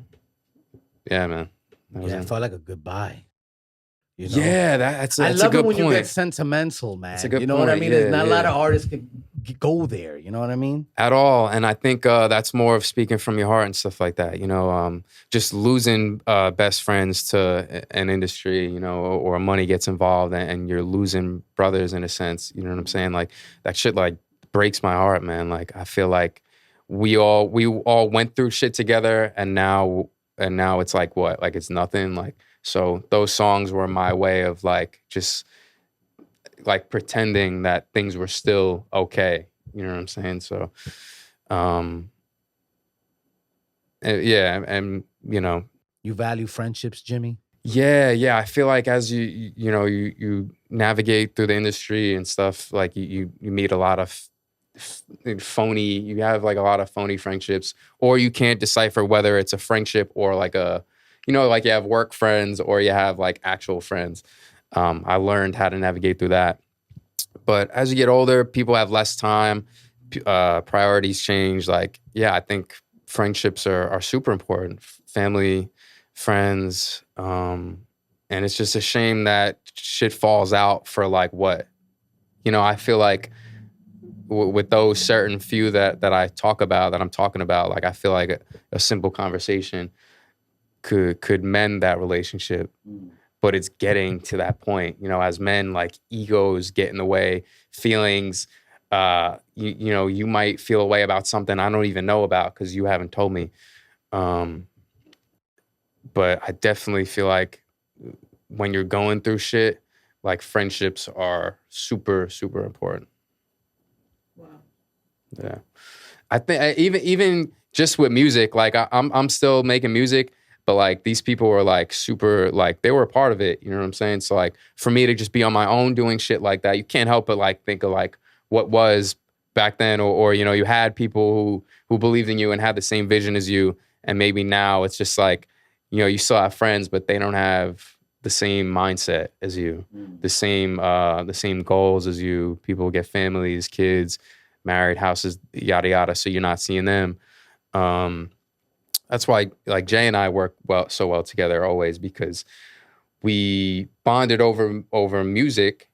yeah, man. It felt like a goodbye. Yeah, that's I a love good it when point. you get sentimental, man. That's a good you know what I point. mean? Yeah, Not a lot of artists can go there. You know what I mean? At all. And I think that's more of speaking from your heart and stuff like that. Just losing best friends to an industry, or money gets involved and you're losing brothers in a sense. You know what I'm saying? Like that shit like breaks my heart, man. Like I feel like we all went through shit together, and now it's like what? Like it's nothing. Like, so those songs were my way of like just like pretending that things were still okay. You know what I'm saying? So, yeah, and you value friendships, Jimmy? Yeah. I feel like as you navigate through the industry and stuff, like you meet a lot of phony. You have like a lot of phony friendships, or you can't decipher whether it's a friendship or like a you know, like you have work friends or you have like actual friends. I learned how to navigate through that. But as you get older, people have less time, priorities change. Like, yeah, I think friendships are super important. Family, friends, and it's just a shame that shit falls out for like what? You know, I feel like with those certain few that I'm talking about, like I feel like a simple conversation could mend that relationship. But it's getting to that point, you know, as men, like egos get in the way, feelings, you know, you might feel a way about something I don't even know about because you haven't told me. But I definitely feel like when you're going through shit, like friendships are super, super important. Wow. Yeah. I think even just with music, like I'm still making music, but like these people were like super, like they were a part of it. You know what I'm saying? So like for me to just be on my own doing shit like that, you can't help but like think of like what was back then, or you know, you had people who believed in you and had the same vision as you, and maybe now it's just like, you know, you still have friends, but they don't have the same mindset as you, the same goals as you. People get families, kids, married, houses, yada yada. So you're not seeing them. That's why like Jay and I work so well together always, because we bonded over music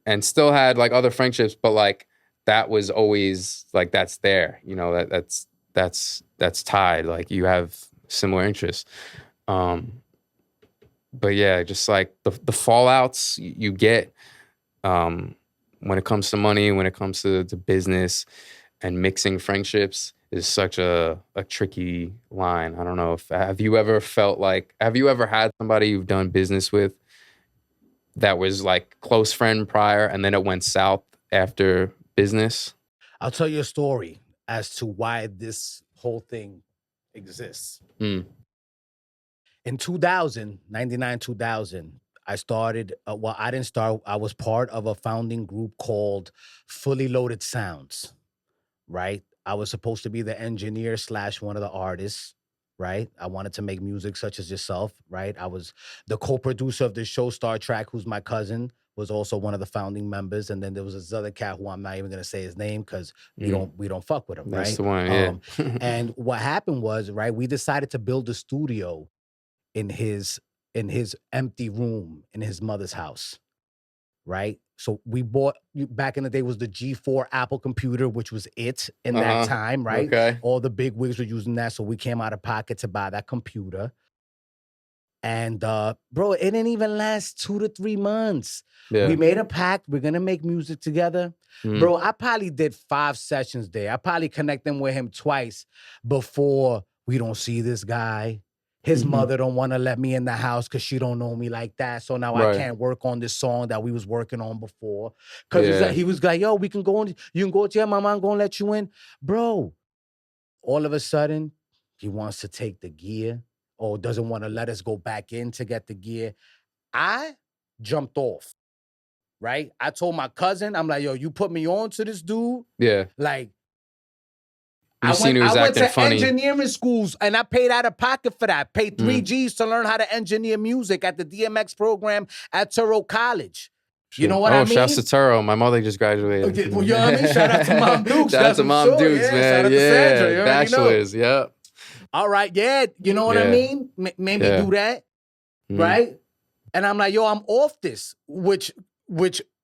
and still had like other friendships, but like that was always like that's there, you know, that's tied. Like you have similar interests. But yeah, just like the fallouts you get when it comes to money, when it comes to business and mixing friendships is such a tricky line. I don't know if have you ever had somebody you've done business with that was like close friend prior and then it went south after business? I'll tell you a story as to why this whole thing exists. In 99, 2000, I started, I didn't start, I was part of a founding group called Fully Loaded Sounds, right? I was supposed to be the engineer / one of the artists, right? I wanted to make music such as yourself, right? I was the co-producer of the show Star Trek, who's my cousin, was also one of the founding members. And then there was this other cat who I'm not even gonna say his name because we don't fuck with him, That's right? the one, yeah. And what happened was, right, we decided to build a studio in his empty room in his mother's house, right? So we bought, back in the day was the G4 Apple computer, which was it in that time, right? Okay. All the big wigs were using that, so we came out of pocket to buy that computer. And bro, it didn't even last 2 to 3 months. Yeah. We made a pact, we're gonna make music together. Bro, I probably did 5 sessions there. I probably connected with him twice before we don't see this guy. His mother don't want to let me in the house because she don't know me like that. So now I can't work on this song that we was working on before. Because he was like, yo, we can go on. You can go to your mama, I'm going to let you in. Bro, all of a sudden, he wants to take the gear or doesn't want to let us go back in to get the gear. I jumped off, right? I told my cousin, I'm like, yo, you put me on to this dude. Yeah. Like, I went to funny. engineering schools and I paid out of pocket for that. Paid 3 G's to learn how to engineer music at the DMX program at Turo College. You know what I mean? Shouts to Turo. My mother just graduated. Okay, well, you know what I mean? Shout out to Mom Dukes. Shout out to Mom Dukes, man. Shout out to Sandra. You Bachelors, know. All right, yeah. You know what I mean? Maybe do that, right? And I'm like, yo, I'm off this, which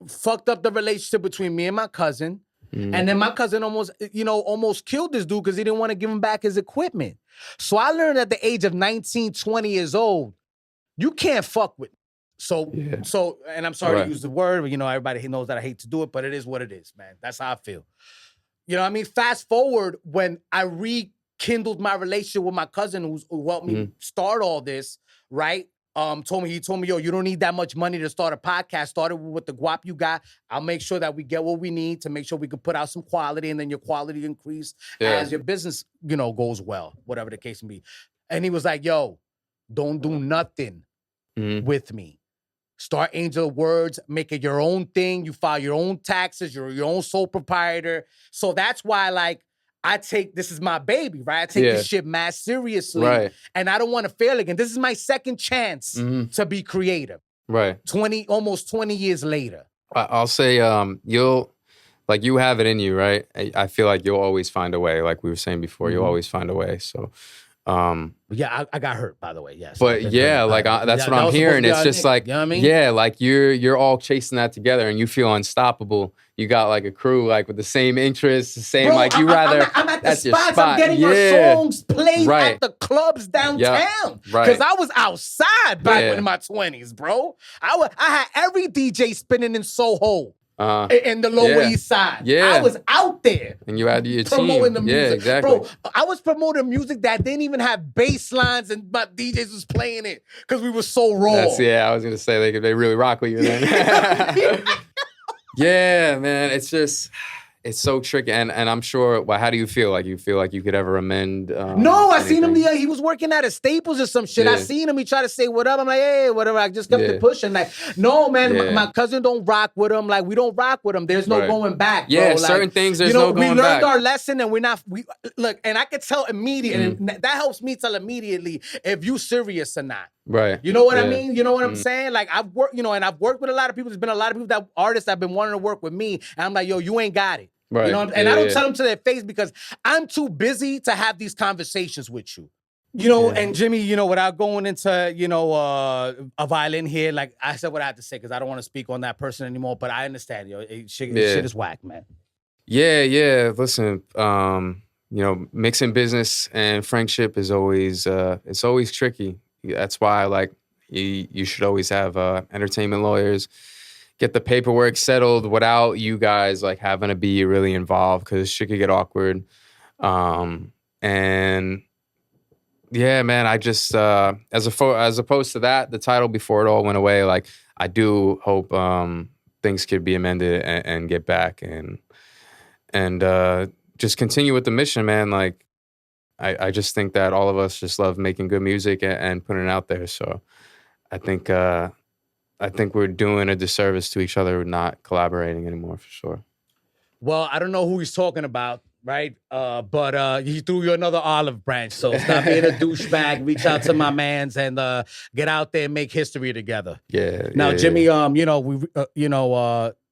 fucked up the relationship between me and my cousin. And then my cousin almost killed this dude because he didn't want to give him back his equipment. So I learned at the age of 19, 20 years old, you can't fuck with me. So, and I'm sorry to use the word, but everybody knows that I hate to do it, but it is what it is, man. That's how I feel. You know what I mean? Fast forward when I rekindled my relationship with my cousin who helped me start all this, right? He told me, yo, you don't need that much money to start a podcast. Started with the guap you got. I'll make sure that we get what we need to make sure we can put out some quality, and then your quality increase as your business, goes well, whatever the case may be. And he was like, yo, don't do nothing with me. Start Angel of Words, make it your own thing. You file your own taxes. You're your own sole proprietor. So that's why, like, this is my baby, right? I take this shit mad seriously. Right. And I don't want to fail again. This is my second chance to be creative. Right. Almost 20 years later. I'll say you have it in you, right? I feel like you'll always find a way. Like we were saying before, you'll always find a way. So, yeah, I got hurt, by the way. Yes. But yeah, like that's what I'm hearing. It's just like, you know what I mean? Yeah, like you're all chasing that together, and you feel unstoppable. You got like a crew, like with the same interests, the same, Bro, like you I'm at the spots. I'm getting our songs played at the clubs downtown. Because I was outside back in my 20s, bro. I had every DJ spinning in Soho. In the Lower East Side. Yeah. I was out there. And you had your promoting team. the music. Yeah, exactly. Bro, I was promoting music that didn't even have bass lines and my DJs was playing it because we were so raw. I was going to say they really rock with you then. Yeah, man. It's so tricky. And I'm sure, how do you feel? Like you feel like you could ever amend? No, I seen him. He was working at a Staples or some shit. I seen him. He tried to say what up. I'm like, hey, whatever. I just kept it pushing. Like, no, man, my cousin don't rock with him. Like, we don't rock with him. There's no going back. Bro. Yeah, like, certain things there's no going back. We learned our lesson, and we're not. Look, and I could tell immediately. And that helps me tell immediately if you serious or not. Right. You know what I mean? You know what I'm saying? Like I've worked, and I've worked with a lot of people. There's been a lot of people artists that have been wanting to work with me, and I'm like, yo, you ain't got it. Right. You know, and I don't tell them to their face because I'm too busy to have these conversations with you. You know, and Jimmy, without going into, a violin here, like I said what I had to say because I don't want to speak on that person anymore, but I understand, shit is whack, man. Yeah. Listen, mixing business and friendship is always, it's always tricky. That's why, like, you should always have entertainment lawyers. Get the paperwork settled without you guys like having to be really involved because shit could get awkward. And yeah, man, I just as opposed to that, the title before it all went away. Like I do hope things could be amended and get back and just continue with the mission, man. Like I just think that all of us just love making good music and putting it out there. So I think we're doing a disservice to each other not collaborating anymore, for sure. Well, I don't know who he's talking about, right? But he threw you another olive branch. So stop being a douchebag. Reach out to my mans and get out there and make history together. Yeah. Now, Jimmy,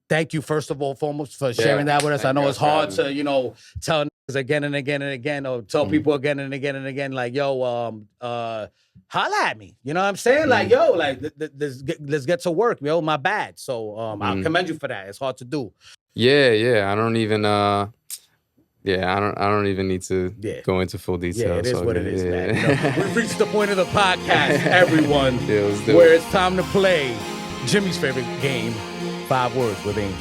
thank you first of all, foremost, for sharing that with us. I know it's hard to, tell niggas again and again and again, or tell people again and again and again, like, yo, holla at me. You know what I'm saying? Like, yo, like, let's get to work, yo, my bad. So I'll commend you for that. It's hard to do. Yeah. I don't even need to go into full detail. Yeah, it is what it is, man. We've reached the point of the podcast, everyone, where it's time to play Jimmy's favorite game, 5 words with Angel.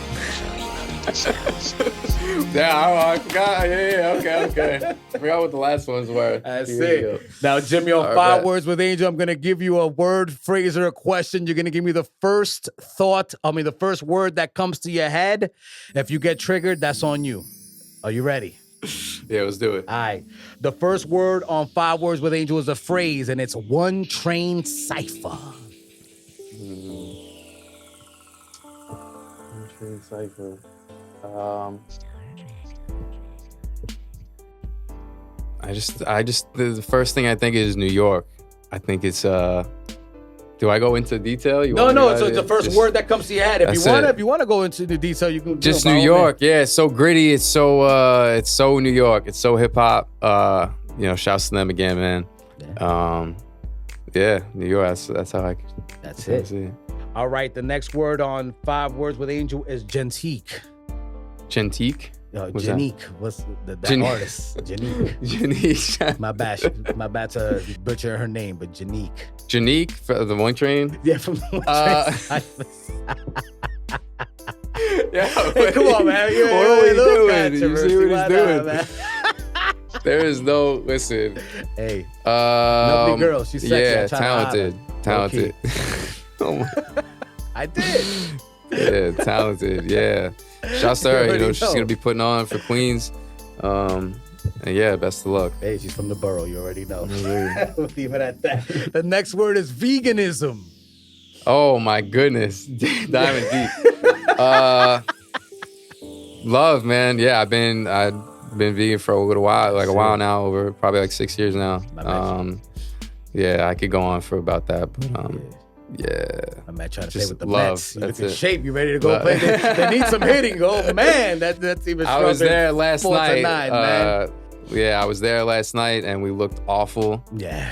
I forgot. Okay. I forgot what the last ones were. That's it. Now, Jimmy, on 5 words with Angel, I'm going to give you a word, phrase, or a question. You're going to give me the first word that comes to your head. If you get triggered, that's on you. Are you ready? Yeah, let's do it. All right. The first word on 5 words with Angel is a phrase, and it's one train cipher. One train cipher. I just the first thing I think is New York. I think it's do I go into detail? No. So it's the first word that comes to your head. If you want to go into the detail, you can. Just New York. Yeah, it's so gritty. It's so New York. It's so hip hop. Shouts to them again, man. Yeah, New York. That's how I. That's it. All right. The next word on 5 words with Angel is gentique. Gentique. Janique. What's that artist? Janique. Janique. My bad to butcher her name, but Janique. Janique for the One Train? Yeah, from the One Train. Hey, come on, man. What are we doing? You see what he's doing? Man. There is no, listen. Hey, lovely girl. She's sexy. Yeah, talented. Oh my. I did. Yeah, talented. Yeah. Shouts to her. She's going to be putting on for Queens. And yeah, best of luck. Hey, she's from the borough. You already know. We'll leave it at that. The next word is veganism. Oh, my goodness. Diving deep. Love, man. Yeah, I've been vegan for a little while, like a while now, over probably like 6 years now. Yeah, I could go on for about that, but yeah. I'm not trying to Just say with the love. Mets. You look That's in it. shape. You ready to go play? They need some hitting. Oh man, that's even stronger. I was there last 4 to night. 9, man. Yeah, I was there last night, and we looked awful. Yeah,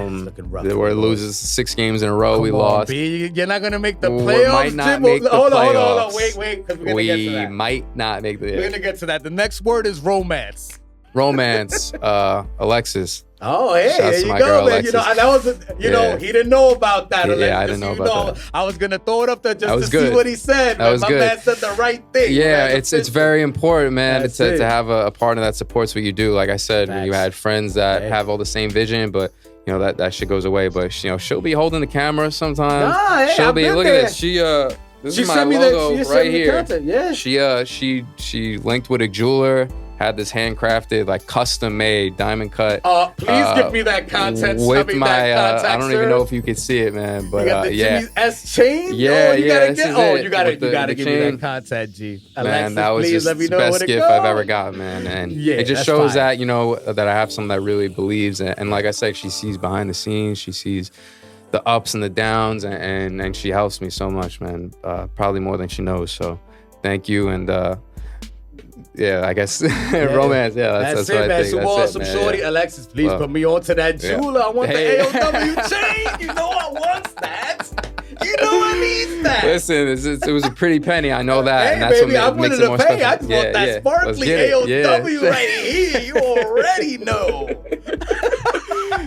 it's looking rough. They were losing 6 games in a row. We lost. B. You're not gonna make the We playoffs. might not Jim. make the Hold on. playoffs. Wait, because we're gonna get to We that. might not make the. We're gonna get to that. The next word is romance. Romance. Alexis. Oh, hey, Shouts there to you my go, girl, man. You know, Alexis. that was, you know, he didn't know about that. Yeah, Alexis, I didn't know about that. I was gonna throw it up there just to good. see what he said. That man. was My good. man said the right thing. Yeah, man. it's very important, man, That's to it. have a partner that supports what you do. Like I said, when you Facts. had friends that Yeah. have all the same vision, but you know that shit goes away. But you know, she'll be holding the camera sometimes. Nah, hey, she'll I've be been look there. at this. This She is my sent me logo she sent right me the here. content, yeah. She linked with a jeweler, had this handcrafted, like custom made diamond cut. Please give me that content. With Send me my that contact, I don't even know if you could see it, man, but you got the yeah. Jimmy's S chain. Yeah, you yeah, gotta this get. is Oh, it. you gotta With the give me that chain. content, G. Man, Alexis, that was please just let me the know best where to gift go. I've ever got, man. And Yeah, it just that's shows fire. that, you know, that I have someone that really believes. And like I said, she sees behind the scenes. She sees the ups and the downs, and she helps me so much, man. Probably more than she knows. So thank you. And yeah, I guess romance. Yeah, that's it, what I man. think. So, That's it, some man. shorty, Yeah. Alexis, please Well, put me onto that yeah. jeweler. I want Hey. the AOW chain. You know I want that. You know I need that. Listen, it was a pretty penny. I know that. Hey, and that's baby, what I'm makes willing it more to pay. special. I just want that Let's sparkly get it. AOW Yeah. right here. You already know.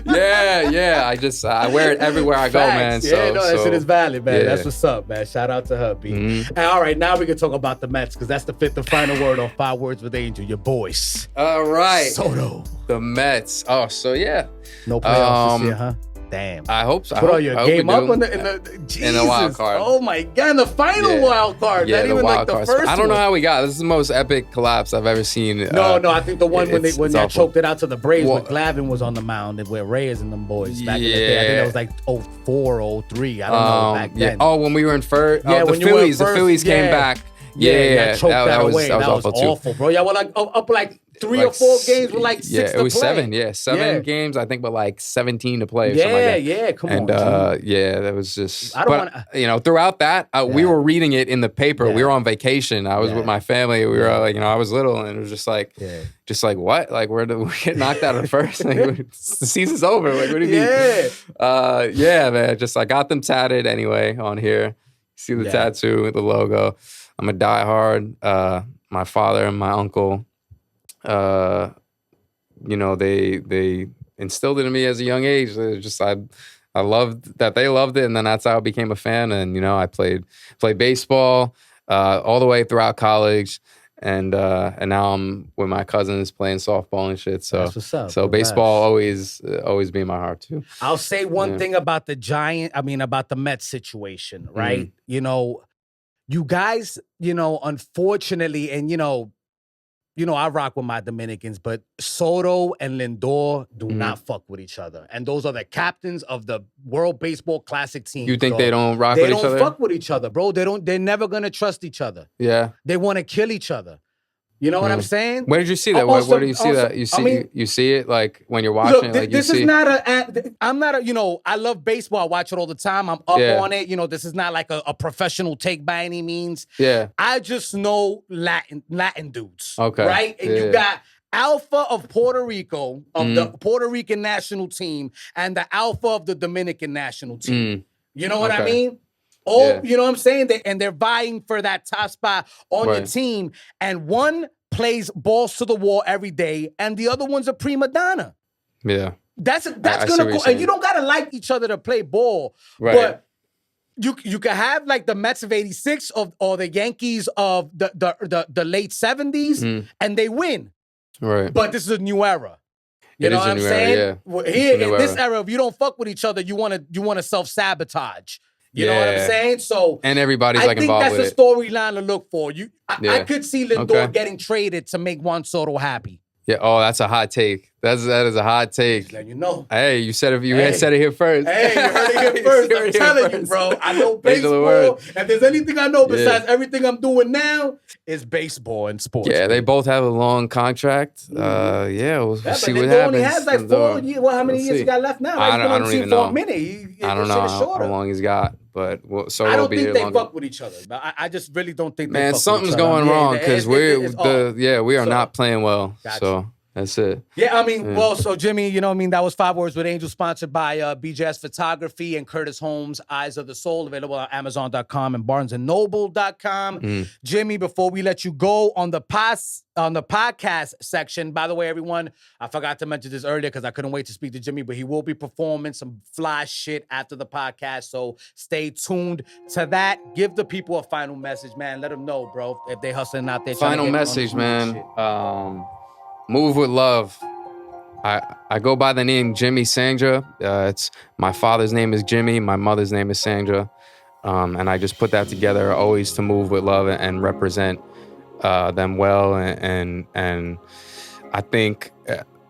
Yeah. I wear it everywhere I go, man. Facts. Yeah, that shit is valid, man. yeah. That's what's up, man. Shout out to her, B. Mhm. And all right, now we can talk about the Mets because that's the fifth and final word on 5 Words with Angel. Your boys. All right. Soto. The Mets. Oh, so yeah. No playoffs this Um, year, huh? Damn. I hope so. What are you, I hope we game up do. in the Jesus. In the wild card. Oh my God, the final Yeah. wild card. Yeah, Not the even like wild the card. first I don't know one. how we got. This is the most epic collapse I've ever seen. No, I think the one when they it's all awful. choked it out to the Braves Well- when Glavine was on the mound and where Reyes and them boys back in the day. I think Yeah. that was like 04, 03. I don't know back yeah. then. Oh, when we were in first. Yeah, the when you were in Phillies. The first, Phillies came yeah. back. Yeah, choked that was away. That was awful too. awful, bro. Yeah, well, like up like 3 or Like 4 games with like 6 Yeah, to it was play. 7. Yeah, 7 Yeah. games. I think, but like 17 to play. Or something like Yeah, that. yeah. Come And on, G. yeah, that was just. I don't but, wanna- you know, throughout that, we Yeah. were reading it in the paper. Yeah. We were on vacation. I was Yeah. with my family. We were like, you know, I was little, and it was just like, what? Like, where did we get knocked out at first? Like, the season's over. Like, what do you mean? Yeah, man. Just I got them tatted anyway on here. See the tattoo with the logo. I'm a diehard. My father and my uncle, you know, they instilled it in me as a young age. It was just I loved that they loved it, and then that's how I became a fan. And you know, I played baseball all the way throughout college, and now I'm with my cousins playing softball and shit. So That's what's up. so Congrats. baseball always be in my heart too. I'll say one thing about about the Mets situation, right? You know, you guys, you know, unfortunately, and you know, I rock with my Dominicans, but Soto and Lindor do not fuck with each other. And those are the captains of the World Baseball Classic team. You think they don't rock They with each other? don't fuck with each other, bro. They're never gonna trust each other. Yeah. They want to kill each other. You know what I'm saying? Where did you see that? Also- Where do you see also- that? You see I mean- you see it like when you're watching Look, it, like this you see. is not I'm not a, you know, I love baseball. I watch it all the time. I'm up Yeah. on it. You know, this is not like a professional take by any means. Yeah. I just know Latin dudes. Okay. Right? And you Yeah. got Alpha of Puerto Rico, of the Puerto Rican national team, and the Alpha of the Dominican national team. You know what I Okay. mean? You know what I'm saying? They're vying for that top spot on your Right. team. And one plays balls to the wall every day, and the other one's a prima donna. Yeah. That's I see gonna what go. you're And saying. you don't gotta like each other to play ball. Right. But you can have like the Mets of '86 or the Yankees of the late '70s, and they win. Right. But this is a new era. You It know is what a I'm new era, saying? yeah. Well, It's here a new in this era. era, if you don't fuck with each other, you wanna self-sabotage. You know what I'm Yeah. saying? So And everybody's I like think involved that's with a it. storyline to look for. I Yeah. could see Lindor Okay. getting traded to make Juan Soto happy. Yeah. Oh, that's a hot take. That is a hot take. Just letting you know. Hey, you said it. You had said it here first. Hey, you heard it here first. I'm telling you, bro. I know baseball. If there's anything I know besides everything I'm doing now, is baseball and sports. Yeah, they both have a long contract. We'll see what happens. Only has like 4 years. Well, how many years he got left now? I don't even know. For a minute. I don't know how long he's got, but I don't think they fuck with each other. But I just really don't think. Man, something's going wrong because we are not playing well. So. That's it. Yeah, I mean, well, so Jimmy, you know what I mean? That was 5 Words with Angel, sponsored by BJS Photography and Curtis Holmes, Eyes of the Soul, available on Amazon.com and BarnesandNoble.com. Jimmy, before we let you go on the podcast section, by the way, everyone, I forgot to mention this earlier because I couldn't wait to speak to Jimmy, but he will be performing some fly shit after the podcast, so stay tuned to that. Give the people a final message, man. Let them know, bro, if they hustling out there. Final message, man. Move with love. I go by the name Jimmy Sandra. It's my father's name is Jimmy. My mother's name is Sandra. And I just put that together always to move with love and represent them well. And I think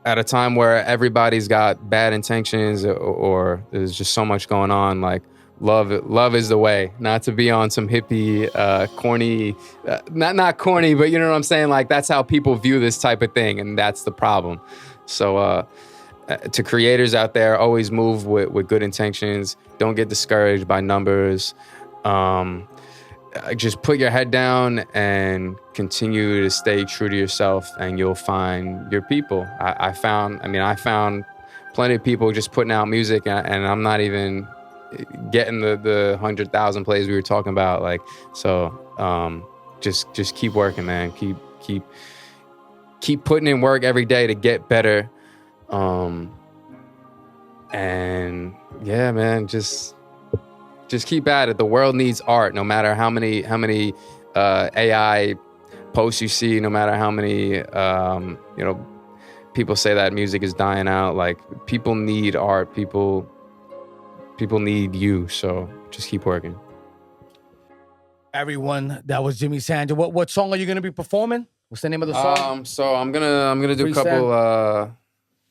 at a time where everybody's got bad intentions or there's just so much going on, like love is the way. Not to be on some hippie, corny, not corny, but you know what I'm saying? Like, that's how people view this type of thing, and that's the problem. So to creators out there, always move with good intentions. Don't get discouraged by numbers. Just put your head down and continue to stay true to yourself, and you'll find your people. I found plenty of people just putting out music, and I'm not even getting the 100,000 plays we were talking about. Like, so just keep working, man. Keep putting in work every day to get better. And yeah, man, just keep at it. The world needs art, no matter how many AI posts you see, no matter how many people say that music is dying out. Like, people need art. People need you, so just keep working. Everyone, that was Jimmy Sandra. What song are you gonna be performing? What's the name of the song? So I'm gonna do a couple.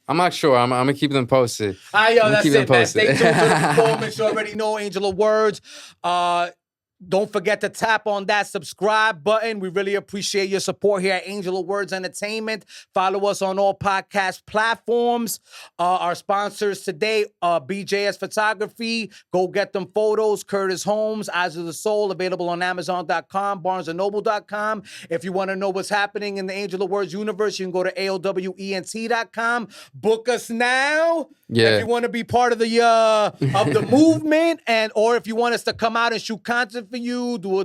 I'm not sure. I'm gonna keep them posted. That's it, man. Stay tuned to the performance. You already know Angel of Words. Don't forget to tap on that subscribe button. We really appreciate your support here at Angel of Words Entertainment. Follow us on all podcast platforms. Our sponsors today, BJS Photography. Go get them photos. Curtis Holmes, Eyes of the Soul, available on Amazon.com, BarnesandNoble.com. If you want to know what's happening in the Angel of Words universe, you can go to AOWENT.com. Book us now. Yeah. If you want to be part of the movement, or if you want us to come out and shoot content for you, do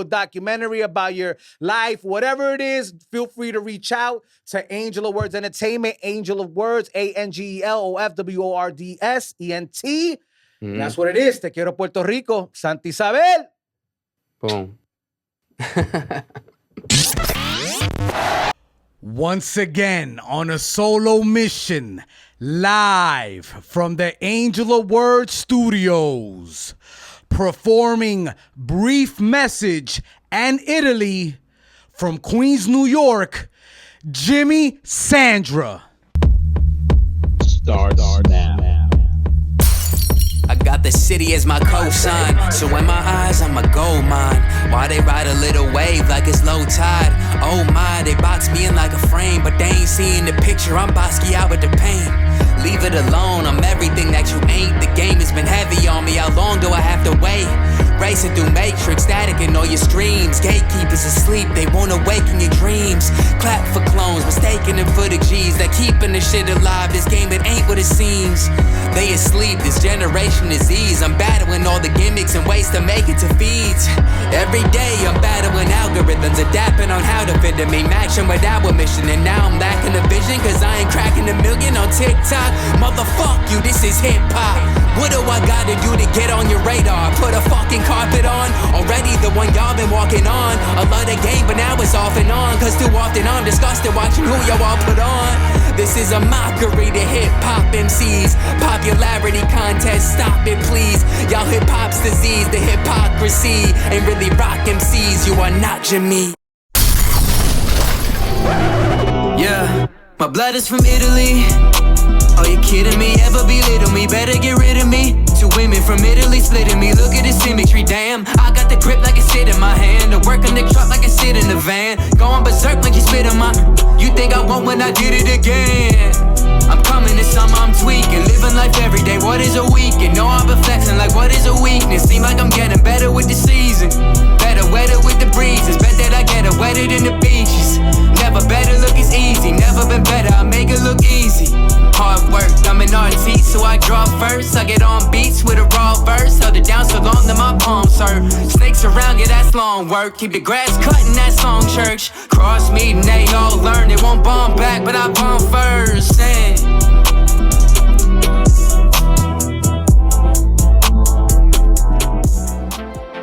a documentary about your life, whatever it is, feel free to reach out to Angel of Words Entertainment, Angel of Words, ANGELOFWORDSENT. That's what it is. Te quiero, Puerto Rico. Santa Isabel. Boom. Once again, on a solo mission, live from the Angel of Words Studios, performing Brief Message and Italy from Queens, New York, Jimmy Sandra. Start now. I got the city as my cosign, so in my eyes I'm a gold mine. Why they ride a little wave like it's low tide? Oh my, they box me in like a frame, but they ain't seeing the picture. I'm Bosky out with the pain. Leave it alone, I'm everything that you ain't. The game has been heavy on me, how long do I have to wait? Racing through Matrix, static in all your streams. Gatekeepers asleep, they won't awaken your dreams. Clap for clones, mistaken them for the G's that keeping the shit alive. This game, it ain't what it seems. They asleep, this generation disease. I'm battling all the gimmicks and ways to make it to feeds. Every day I'm battling algorithms, adapting on how to fit them. Aim action without a mission, and now I'm lacking a vision, cause I ain't cracking a million on TikTok. Motherfuck you, this is hip-hop. What do I gotta do to get on your radar? Put a fucking carpet on? Already the one y'all been walking on. I love the game, but now it's off and on, cause too often I'm disgusted watching who y'all all put on. This is a mockery to hip-hop MCs. Popularity contest, stop it please. Y'all hip-hop's disease, the hypocrisy ain't really rock MCs, you are not Jimmy. Yeah. My blood is from Italy. Oh, you kidding me? Ever belittle me? Better get rid of me. Two women from Italy splitting me. Look at the symmetry, damn. I got the grip like it sit in my hand. The work on the truck like I sit in the van. Going berserk like you spit on my. You think I won't when I did it again? I'm coming this summer, I'm tweaking. Living life every day, what is a weekend? No, I've been flexing like what is a weakness? Seem like I'm getting better with the season. Better wetter with the breezes. Bet that I get it wetter than the beaches. Never better look is easy. Never been better, I make it look easy. Hard work, I'm an artiste, so I draw first. I get on beats with a raw verse. Held it down so long that my palms hurt. Snakes around, yeah, that's long work. Keep the grass cut in that song church. Cross me and they all learn. They won't bomb back, but I bomb first.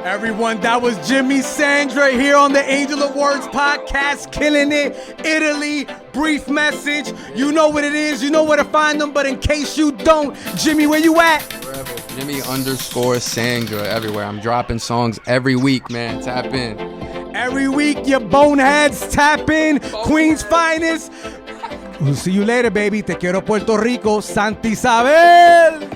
Everyone, that was Jimmy Sandra here on the Angel of Words podcast, killing it. Italy, brief message. You know what it is, you know where to find them, but in case you don't, Jimmy, where you at? Wherever. Jimmy_Sandra everywhere. I'm dropping songs every week, man. Tap in. Every week, your boneheads tap in. Queen's finest. We'll see you later, baby. Te quiero, Puerto Rico. Santa Isabel.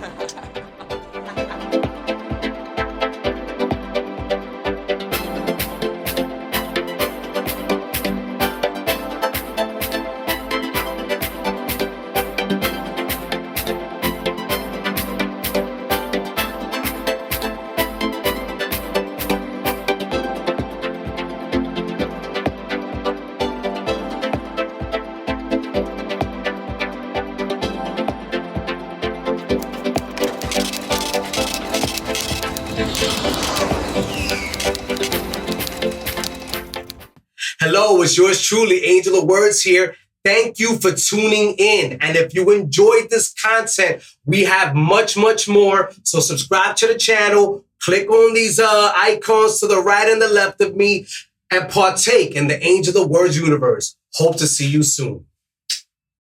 Hello, it's yours truly, Angel of Words here. Thank you for tuning in. And if you enjoyed this content, we have much, much more. So subscribe to the channel, click on these icons to the right and the left of me, and partake in the Angel of Words universe. Hope to see you soon.